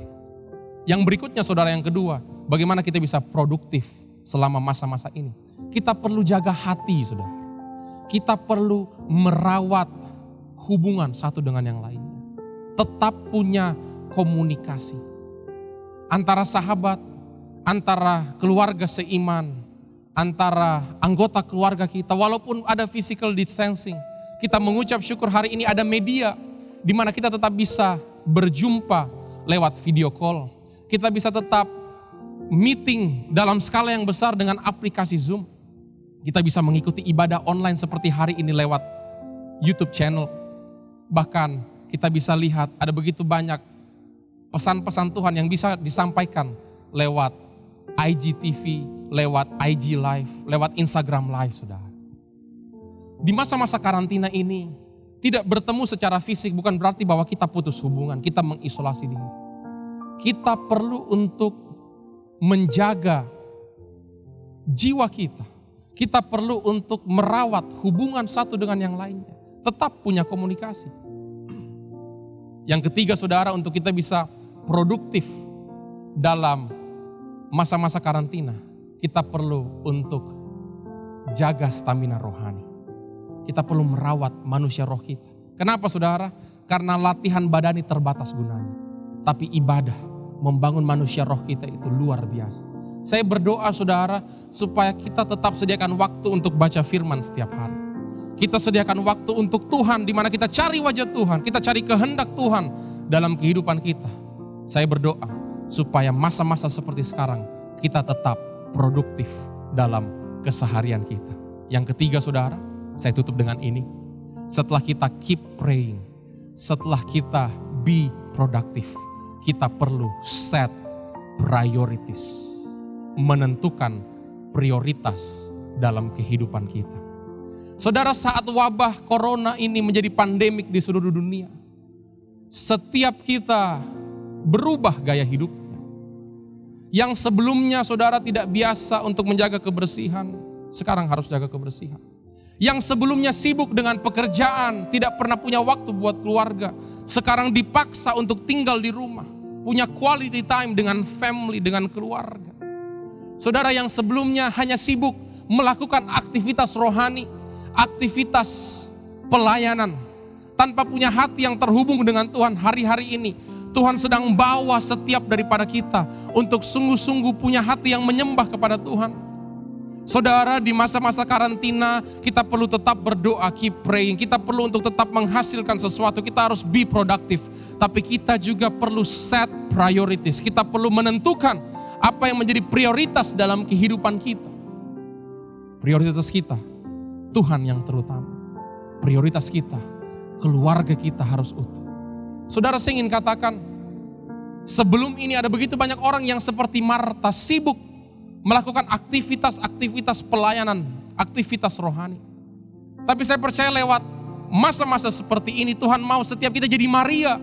Yang berikutnya, saudara, yang kedua, bagaimana kita bisa produktif selama masa-masa ini? Kita perlu jaga hati, saudara. Kita perlu merawat hubungan satu dengan yang lainnya. Tetap punya komunikasi. Antara sahabat, antara keluarga seiman, antara anggota keluarga kita, walaupun ada physical distancing, kita mengucap syukur hari ini ada media di mana kita tetap bisa berjumpa lewat video call. Kita bisa tetap meeting dalam skala yang besar dengan aplikasi Zoom. Kita bisa mengikuti ibadah online seperti hari ini lewat YouTube channel. Bahkan kita bisa lihat ada begitu banyak pesan-pesan Tuhan yang bisa disampaikan lewat IGTV, lewat IG Live, lewat Instagram Live, saudara. Di masa-masa karantina ini, tidak bertemu secara fisik bukan berarti bahwa kita putus hubungan, kita mengisolasi diri. Kita perlu untuk menjaga jiwa kita. Kita perlu untuk merawat hubungan satu dengan yang lainnya. Tetap punya komunikasi. Yang ketiga, saudara, untuk kita bisa produktif dalam masa-masa karantina, kita perlu untuk jaga stamina rohani. Kita perlu merawat manusia roh kita. Kenapa, saudara? Karena latihan badani terbatas gunanya. Tapi ibadah membangun manusia roh kita itu luar biasa. Saya berdoa, saudara, supaya kita tetap sediakan waktu untuk baca firman setiap hari. Kita sediakan waktu untuk Tuhan, di mana kita cari wajah Tuhan, kita cari kehendak Tuhan dalam kehidupan kita. Saya berdoa supaya masa-masa seperti sekarang kita tetap produktif dalam keseharian kita. Yang ketiga, saudara, saya tutup dengan ini. Setelah kita keep praying, setelah kita be productive, kita perlu set priorities. Menentukan prioritas dalam kehidupan kita. Saudara, saat wabah corona ini menjadi pandemik di seluruh dunia, setiap kita berubah gaya hidupnya. Yang sebelumnya saudara tidak biasa untuk menjaga kebersihan, sekarang harus jaga kebersihan. Yang sebelumnya sibuk dengan pekerjaan, tidak pernah punya waktu buat keluarga, sekarang dipaksa untuk tinggal di rumah, punya quality time dengan family, dengan keluarga. Saudara, yang sebelumnya hanya sibuk melakukan aktivitas rohani, aktivitas pelayanan, tanpa punya hati yang terhubung dengan Tuhan, hari-hari ini Tuhan sedang bawa setiap daripada kita untuk sungguh-sungguh punya hati yang menyembah kepada Tuhan. Saudara, di masa-masa karantina kita perlu tetap berdoa, keep praying. Kita perlu untuk tetap menghasilkan sesuatu, kita harus be produktif. Tapi kita juga perlu set priorities. Kita perlu menentukan apa yang menjadi prioritas dalam kehidupan kita. Prioritas kita, Tuhan yang terutama. Prioritas kita, keluarga kita harus utuh. Saudara, saya ingin katakan, sebelum ini ada begitu banyak orang yang seperti Marta sibuk melakukan aktivitas-aktivitas pelayanan, aktivitas rohani. Tapi saya percaya lewat masa-masa seperti ini Tuhan mau setiap kita jadi Maria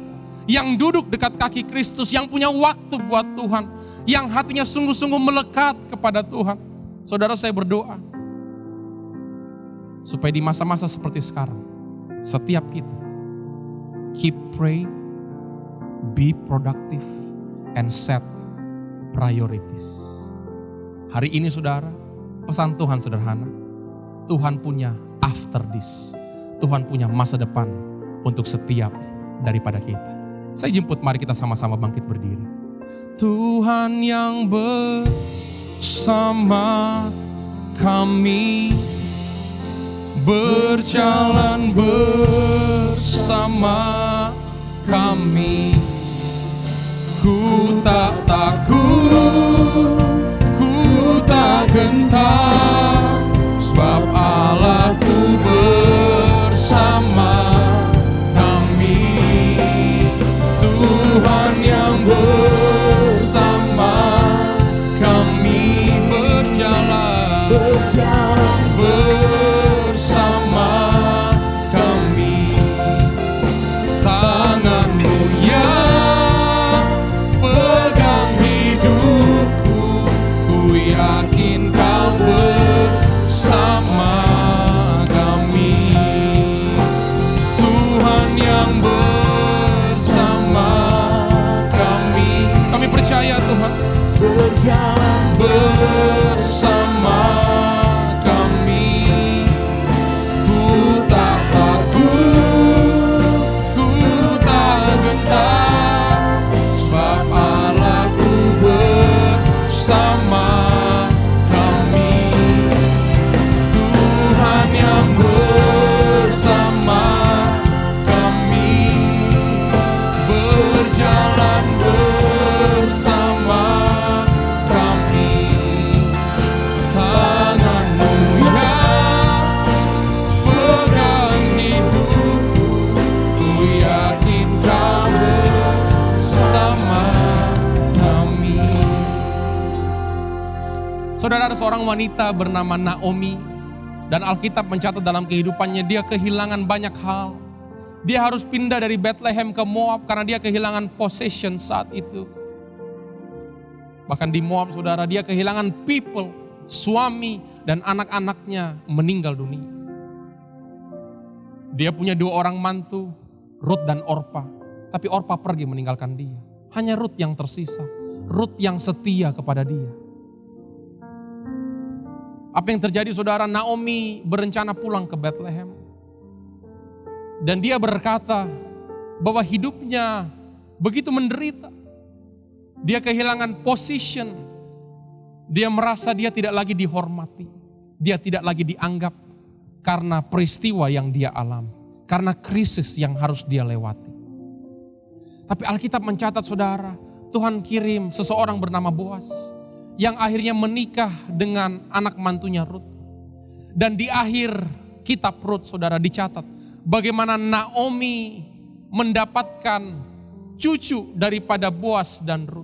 yang duduk dekat kaki Kristus, yang punya waktu buat Tuhan, yang hatinya sungguh-sungguh melekat kepada Tuhan. Saudara, saya berdoa supaya di masa-masa seperti sekarang, setiap kita keep pray, be productive, and set priorities. Hari ini saudara, pesan Tuhan sederhana. Tuhan punya after this. Tuhan punya masa depan untuk setiap daripada kita. Saya jemput, mari kita sama-sama bangkit berdiri. Tuhan yang bersama kami, berjalan bersama kami. Ku tak takut, tak gentar, sebab Allahku bersama kami. Tuhan yang bersama kami, berjalan bersama kami. Tangan-Mu yang pegang hidupku, yakin Kau bersama kami. Tuhan yang bersama kami. Kami percaya Tuhan berjalan bersama kami. Saudara, ada seorang wanita bernama Naomi. Dan Alkitab mencatat dalam kehidupannya dia kehilangan banyak hal. Dia harus pindah dari Bethlehem ke Moab karena dia kehilangan possession saat itu. Bahkan di Moab, saudara, dia kehilangan people, suami dan anak-anaknya meninggal dunia. Dia punya 2 orang mantu, Rut dan Orpa. Tapi Orpa pergi meninggalkan dia. Hanya Rut yang tersisa. Rut yang setia kepada dia. Apa yang terjadi, saudara? Naomi berencana pulang ke Bethlehem. Dan dia berkata bahwa hidupnya begitu menderita. Dia kehilangan position. Dia merasa dia tidak lagi dihormati. Dia tidak lagi dianggap karena peristiwa yang dia alami. Karena krisis yang harus dia lewati. Tapi Alkitab mencatat, saudara, Tuhan kirim seseorang bernama Boas yang akhirnya menikah dengan anak mantunya Rut. Dan di akhir kitab Rut, saudara, dicatat bagaimana Naomi mendapatkan cucu daripada Boas dan Rut.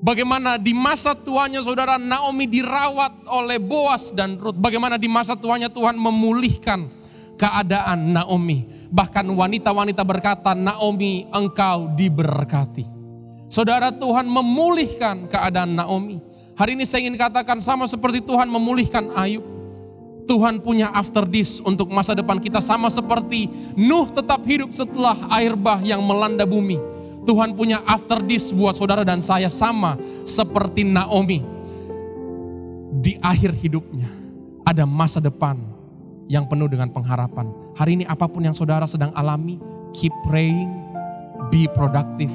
Bagaimana di masa tuanya, saudara, Naomi dirawat oleh Boas dan Rut. Bagaimana di masa tuanya Tuhan memulihkan keadaan Naomi. Bahkan wanita-wanita berkata, Naomi, engkau diberkati. Saudara, Tuhan memulihkan keadaan Naomi. Hari ini saya ingin katakan sama seperti Tuhan memulihkan Ayub. Tuhan punya after this untuk masa depan kita, sama seperti Nuh tetap hidup setelah air bah yang melanda bumi. Tuhan punya after this buat saudara dan saya, sama seperti Naomi. Di akhir hidupnya ada masa depan yang penuh dengan pengharapan. Hari ini apapun yang saudara sedang alami, keep praying, be productive,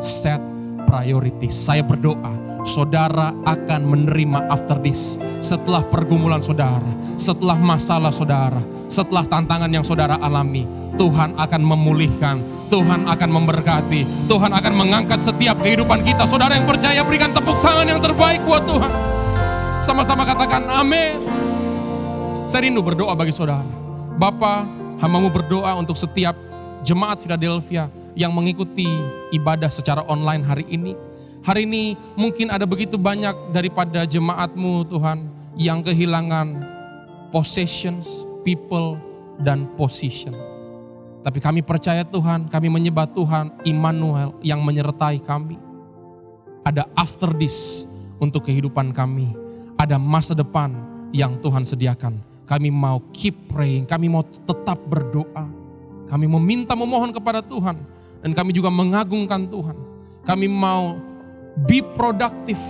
set priorities. Saya berdoa saudara akan menerima after this. Setelah pergumulan saudara, setelah masalah saudara, setelah tantangan yang saudara alami, Tuhan akan memulihkan, Tuhan akan memberkati, Tuhan akan mengangkat setiap kehidupan kita. Saudara yang percaya, berikan tepuk tangan yang terbaik buat Tuhan. Sama-sama katakan amin. Saya rindu berdoa bagi saudara. Bapa, hamba-Mu berdoa untuk setiap jemaat Philadelphia yang mengikuti ibadah secara online hari ini. Hari ini mungkin ada begitu banyak daripada jemaat-Mu, Tuhan, yang kehilangan possessions, people, dan position. Tapi kami percaya, Tuhan, kami menyembah Tuhan Immanuel yang menyertai kami. Ada after this untuk kehidupan kami. Ada masa depan yang Tuhan sediakan. Kami mau keep praying, kami mau tetap berdoa. Kami meminta, memohon kepada Tuhan. Dan kami juga mengagungkan Tuhan. Kami mau be productive.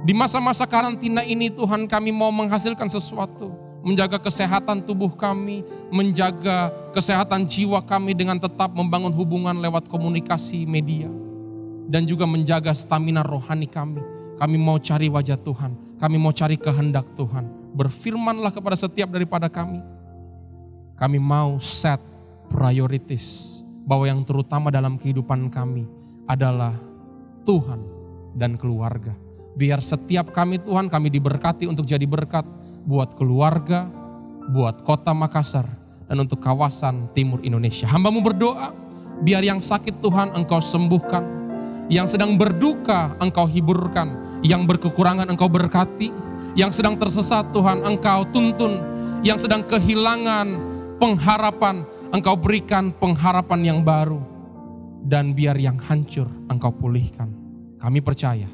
Di masa-masa karantina ini, Tuhan, kami mau menghasilkan sesuatu. Menjaga kesehatan tubuh kami, menjaga kesehatan jiwa kami dengan tetap membangun hubungan lewat komunikasi media. Dan juga menjaga stamina rohani kami. Kami mau cari wajah Tuhan, kami mau cari kehendak Tuhan. Berfirmanlah kepada setiap daripada kami. Kami mau set priorities, bahwa yang terutama dalam kehidupan kami adalah Tuhan dan keluarga. Biar setiap kami, Tuhan, kami diberkati untuk jadi berkat buat keluarga, buat kota Makassar, dan untuk kawasan timur Indonesia. Hamba-Mu berdoa, biar yang sakit, Tuhan, Engkau sembuhkan. Yang sedang berduka, Engkau hiburkan. Yang berkekurangan, Engkau berkati. Yang sedang tersesat, Tuhan, Engkau tuntun. Yang sedang kehilangan pengharapan, Engkau berikan pengharapan yang baru. Dan biar yang hancur, Engkau pulihkan. Kami percaya,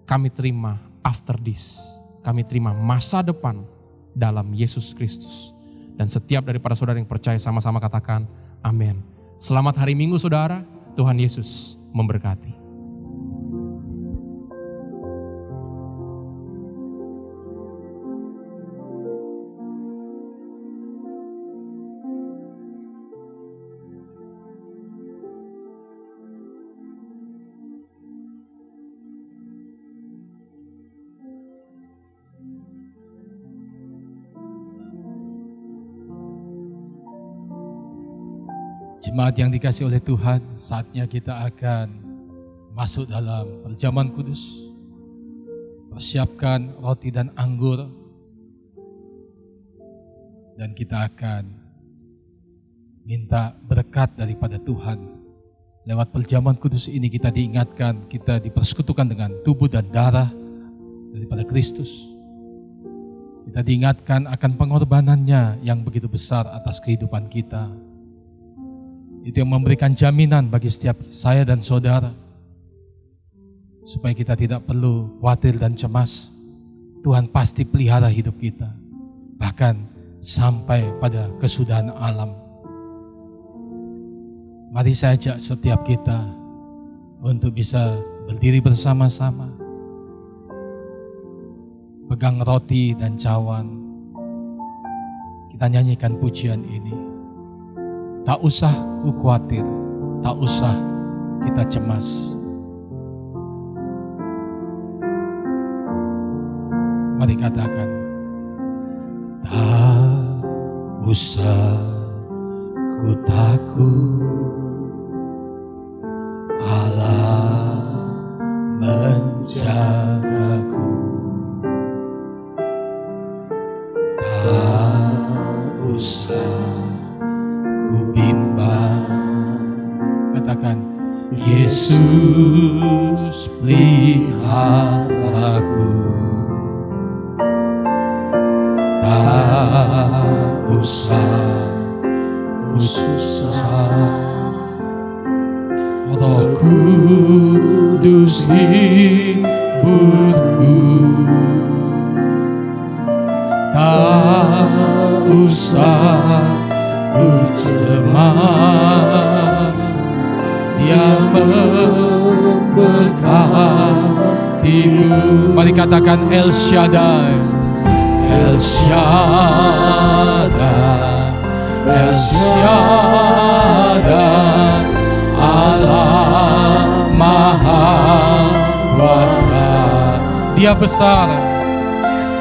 kami terima after this. Kami terima masa depan dalam Yesus Kristus. Dan setiap daripada saudara yang percaya, sama-sama katakan amin. Selamat hari Minggu, saudara. Tuhan Yesus memberkati. Jemaat yang dikasihi oleh Tuhan, saatnya kita akan masuk dalam perjamuan kudus. Persiapkan roti dan anggur. Dan kita akan minta berkat daripada Tuhan. Lewat perjamuan kudus ini kita diingatkan, kita dipersekutukan dengan tubuh dan darah daripada Kristus. Kita diingatkan akan pengorbanannya yang begitu besar atas kehidupan kita. Itu yang memberikan jaminan bagi setiap saya dan saudara, supaya kita tidak perlu khawatir dan cemas. Tuhan pasti pelihara hidup kita, bahkan sampai pada kesudahan alam. Mari saya ajak setiap kita untuk bisa berdiri bersama-sama, pegang roti dan cawan. Kita nyanyikan pujian ini. Tak usah ku khawatir, tak usah kita cemas. Mari katakan, tak usah ku takut, Allah menjagaku. Tak usah ku bimbang. Katakan, Yesus peliharaku. Tak usah ku susah, Roh Kudus hiburku. Tak usah ku cemas, Dia memberkatiku. Mari katakan El Shaddai. El Shaddai, El Shaddai, Allah Maha Kuasa. Dia besar,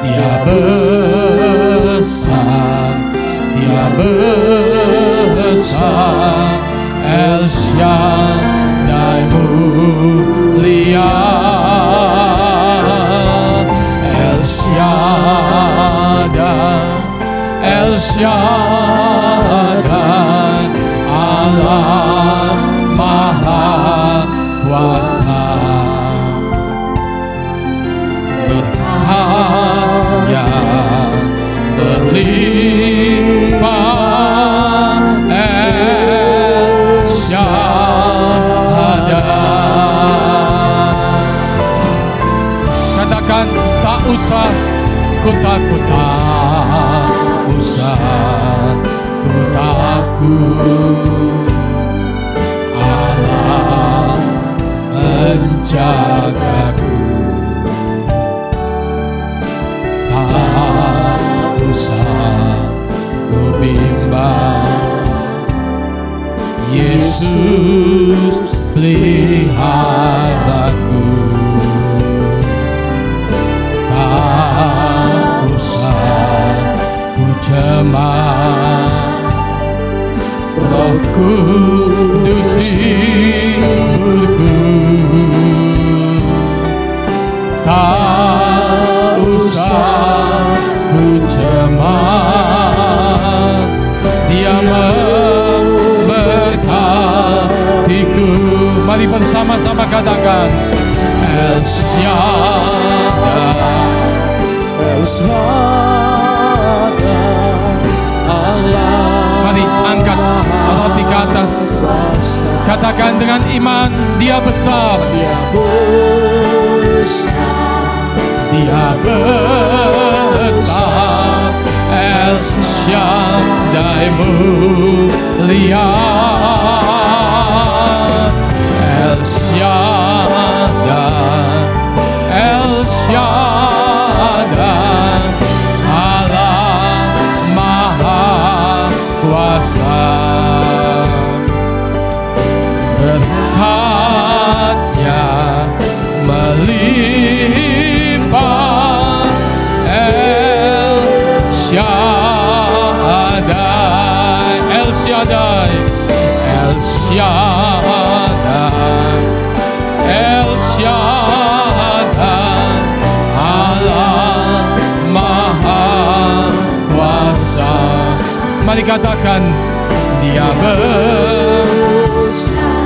Dia besar, Dia besar. El Shaddai mulia, El Shaddai, El Shaddai, Allah Maha Kuasa. Berkaya berlimpah, El Shaddai. Katakan, tak usah ku takut, tak usah ku takut, Allah menjagaku. Tak usah ku bimbang, Yesus peliharaku. Tak usah ku cemas, Roh Kudus hiburku. Tak usah ku cemas, Dia memberkatiku. Mari bersama-sama katakan, El Shaddai, El Shaddai, Allah. Mari angkat roti ke atas. Katakan dengan iman, Dia besar, Dia besar, Dia besar. El Shaddai mulia, El Shaddai, El Shaddai, Allah Maha Kuasa. Berkatnya melimpah, El Shaddai, El Shaddai, El Shaddai, El Shaddai, Allah Maha Kuasa. Mari katakan, Dia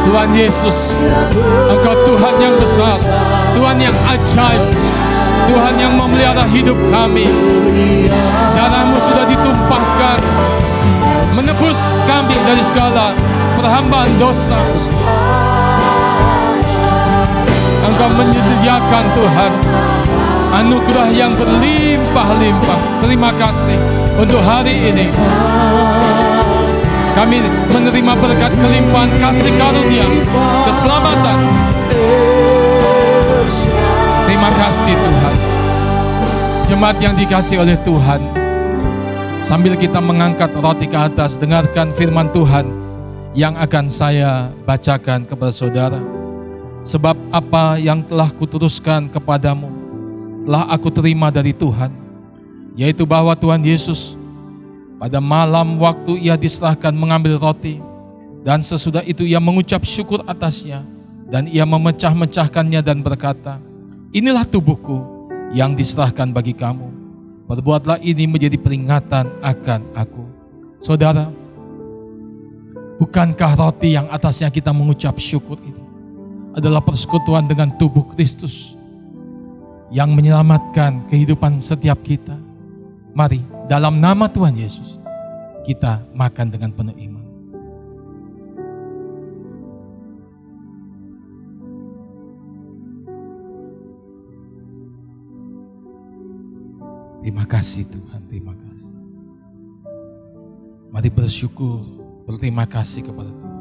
Tuhan Yesus, Engkau Tuhan yang besar, Tuhan yang ajaib. Tuhan yang memelihara hidup kami. Darah-Mu sudah ditumpahkan, menebus kami dari segala perhambaan dosa. Engkau menyediakan Tuhan anugerah yang berlimpah-limpah. Terima kasih untuk hari ini. Kami menerima berkat kelimpahan kasih karunia, keselamatan. Terima kasih Tuhan. Jemaat yang dikasihi oleh Tuhan, sambil kita mengangkat roti ke atas, dengarkan firman Tuhan yang akan saya bacakan kepada saudara. Sebab apa yang telah kuteruskan kepadamu telah aku terima dari Tuhan, yaitu bahwa Tuhan Yesus pada malam waktu ia diserahkan mengambil roti, dan sesudah itu ia mengucap syukur atasnya, dan ia memecah-mecahkannya dan berkata, inilah tubuhku yang diserahkan bagi kamu. Perbuatlah ini menjadi peringatan akan aku. Saudara, bukankah roti yang atasnya kita mengucap syukur ini adalah persekutuan dengan tubuh Kristus yang menyelamatkan kehidupan setiap kita? Mari, dalam nama Tuhan Yesus, kita makan dengan penuh iman. Terima kasih Tuhan, terima kasih. Mari bersyukur, berterima kasih kepada Tuhan.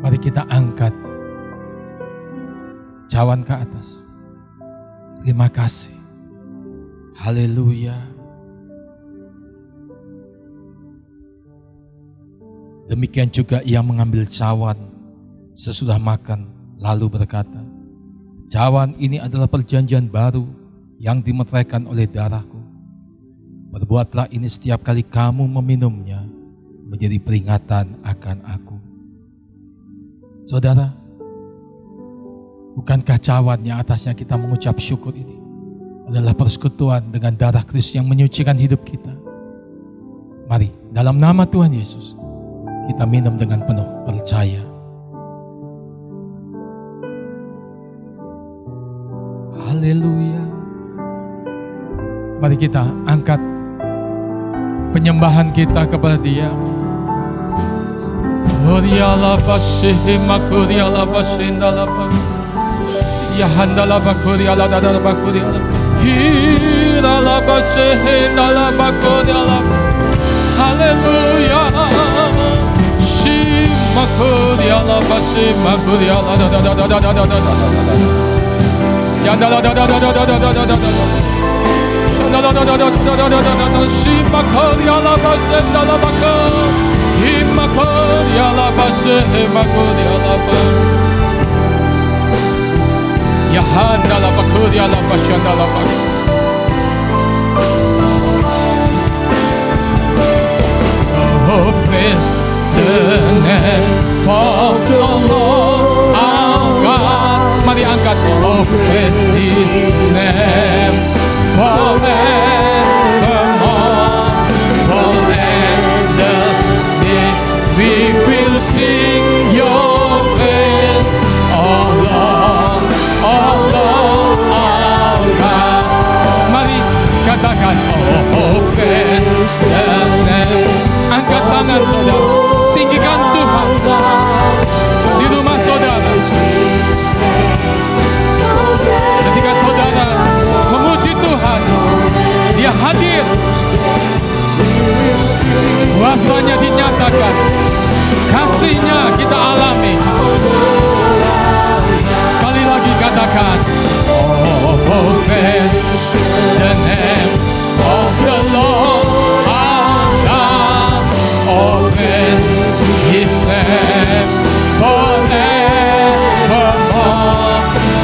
Mari kita angkat cawan ke atas. Terima kasih. Haleluya. Demikian juga ia mengambil cawan sesudah makan, lalu berkata, cawan ini adalah perjanjian baru yang dimeteraikan oleh darahku. Perbuatlah ini setiap kali kamu meminumnya, menjadi peringatan akan aku. Saudara, bukankah cawan yang atasnya kita mengucap syukur ini adalah persekutuan dengan darah Kristus yang menyucikan hidup kita? Mari, dalam nama Tuhan Yesus, kita minum dengan penuh percaya. Haleluya. Mari kita angkat penyembahan kita kepada Dia. Kuriala basih makuriala basindalapa. Ya handalapa kuriala dadalapa kuriala. Hirala basih dalapa kuriala. Haleluya. Si makuriala basih makuriala dadadadadadadadadadada. Ya da da da da da da da da da da da da. Da da da da da da da da da. Shima koria la base da la baka. Hima koria la base hima koria la ba. Ya handa la bakoria la base da la ba. Oh, bless the name of the Lord our God. Mari angkat, oh bless His name forevermore. For endless days we will sing Your praise, oh Lord, our God. Mari katakan, oh bless the name. Angkat tangan saudara, tinggikan Tuhan di rumah saudara. Ketika saudara memuji Tuhan, Dia hadir, kuasanya dinyatakan, kasih-Nya kita alami. Sekali lagi katakan, oh bless the name of the Lord our God. Oh bless His name forevermore.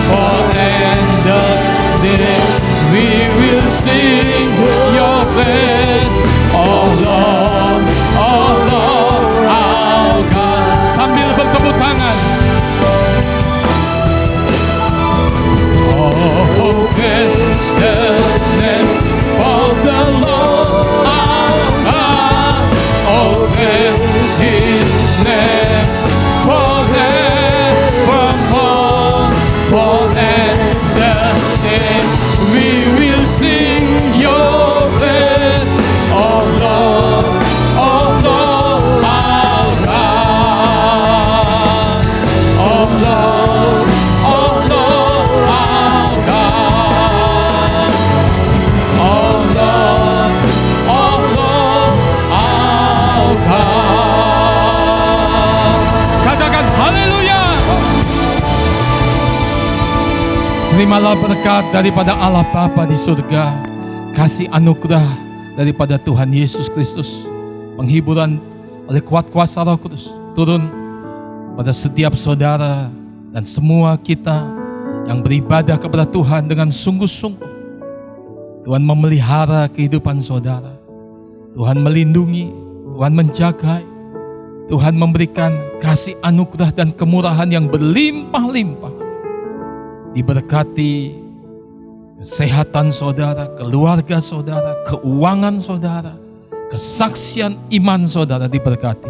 For endless days we will sing Your praise, oh Lord, our God. Sambil bertepuk tangan. Oh, bless the name Terimalah berkat daripada Allah Bapa di surga, kasih anugerah daripada Tuhan Yesus Kristus, penghiburan oleh kuat kuasa Roh Kudus turun pada setiap saudara dan semua kita yang beribadah kepada Tuhan dengan sungguh-sungguh. Tuhan memelihara kehidupan saudara, Tuhan melindungi, Tuhan menjaga, Tuhan memberikan kasih anugerah dan kemurahan yang berlimpah-limpah. Diberkati kesehatan saudara, keluarga saudara, keuangan saudara, kesaksian iman saudara diberkati.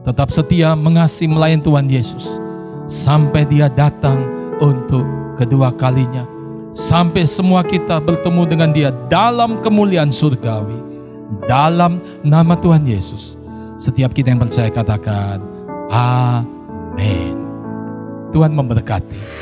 Tetap setia mengasihi melayani Tuhan Yesus sampai Dia datang untuk kedua kalinya. Sampai semua kita bertemu dengan Dia dalam kemuliaan surgawi. Dalam nama Tuhan Yesus, setiap kita yang percaya katakan amin. Tuhan memberkati.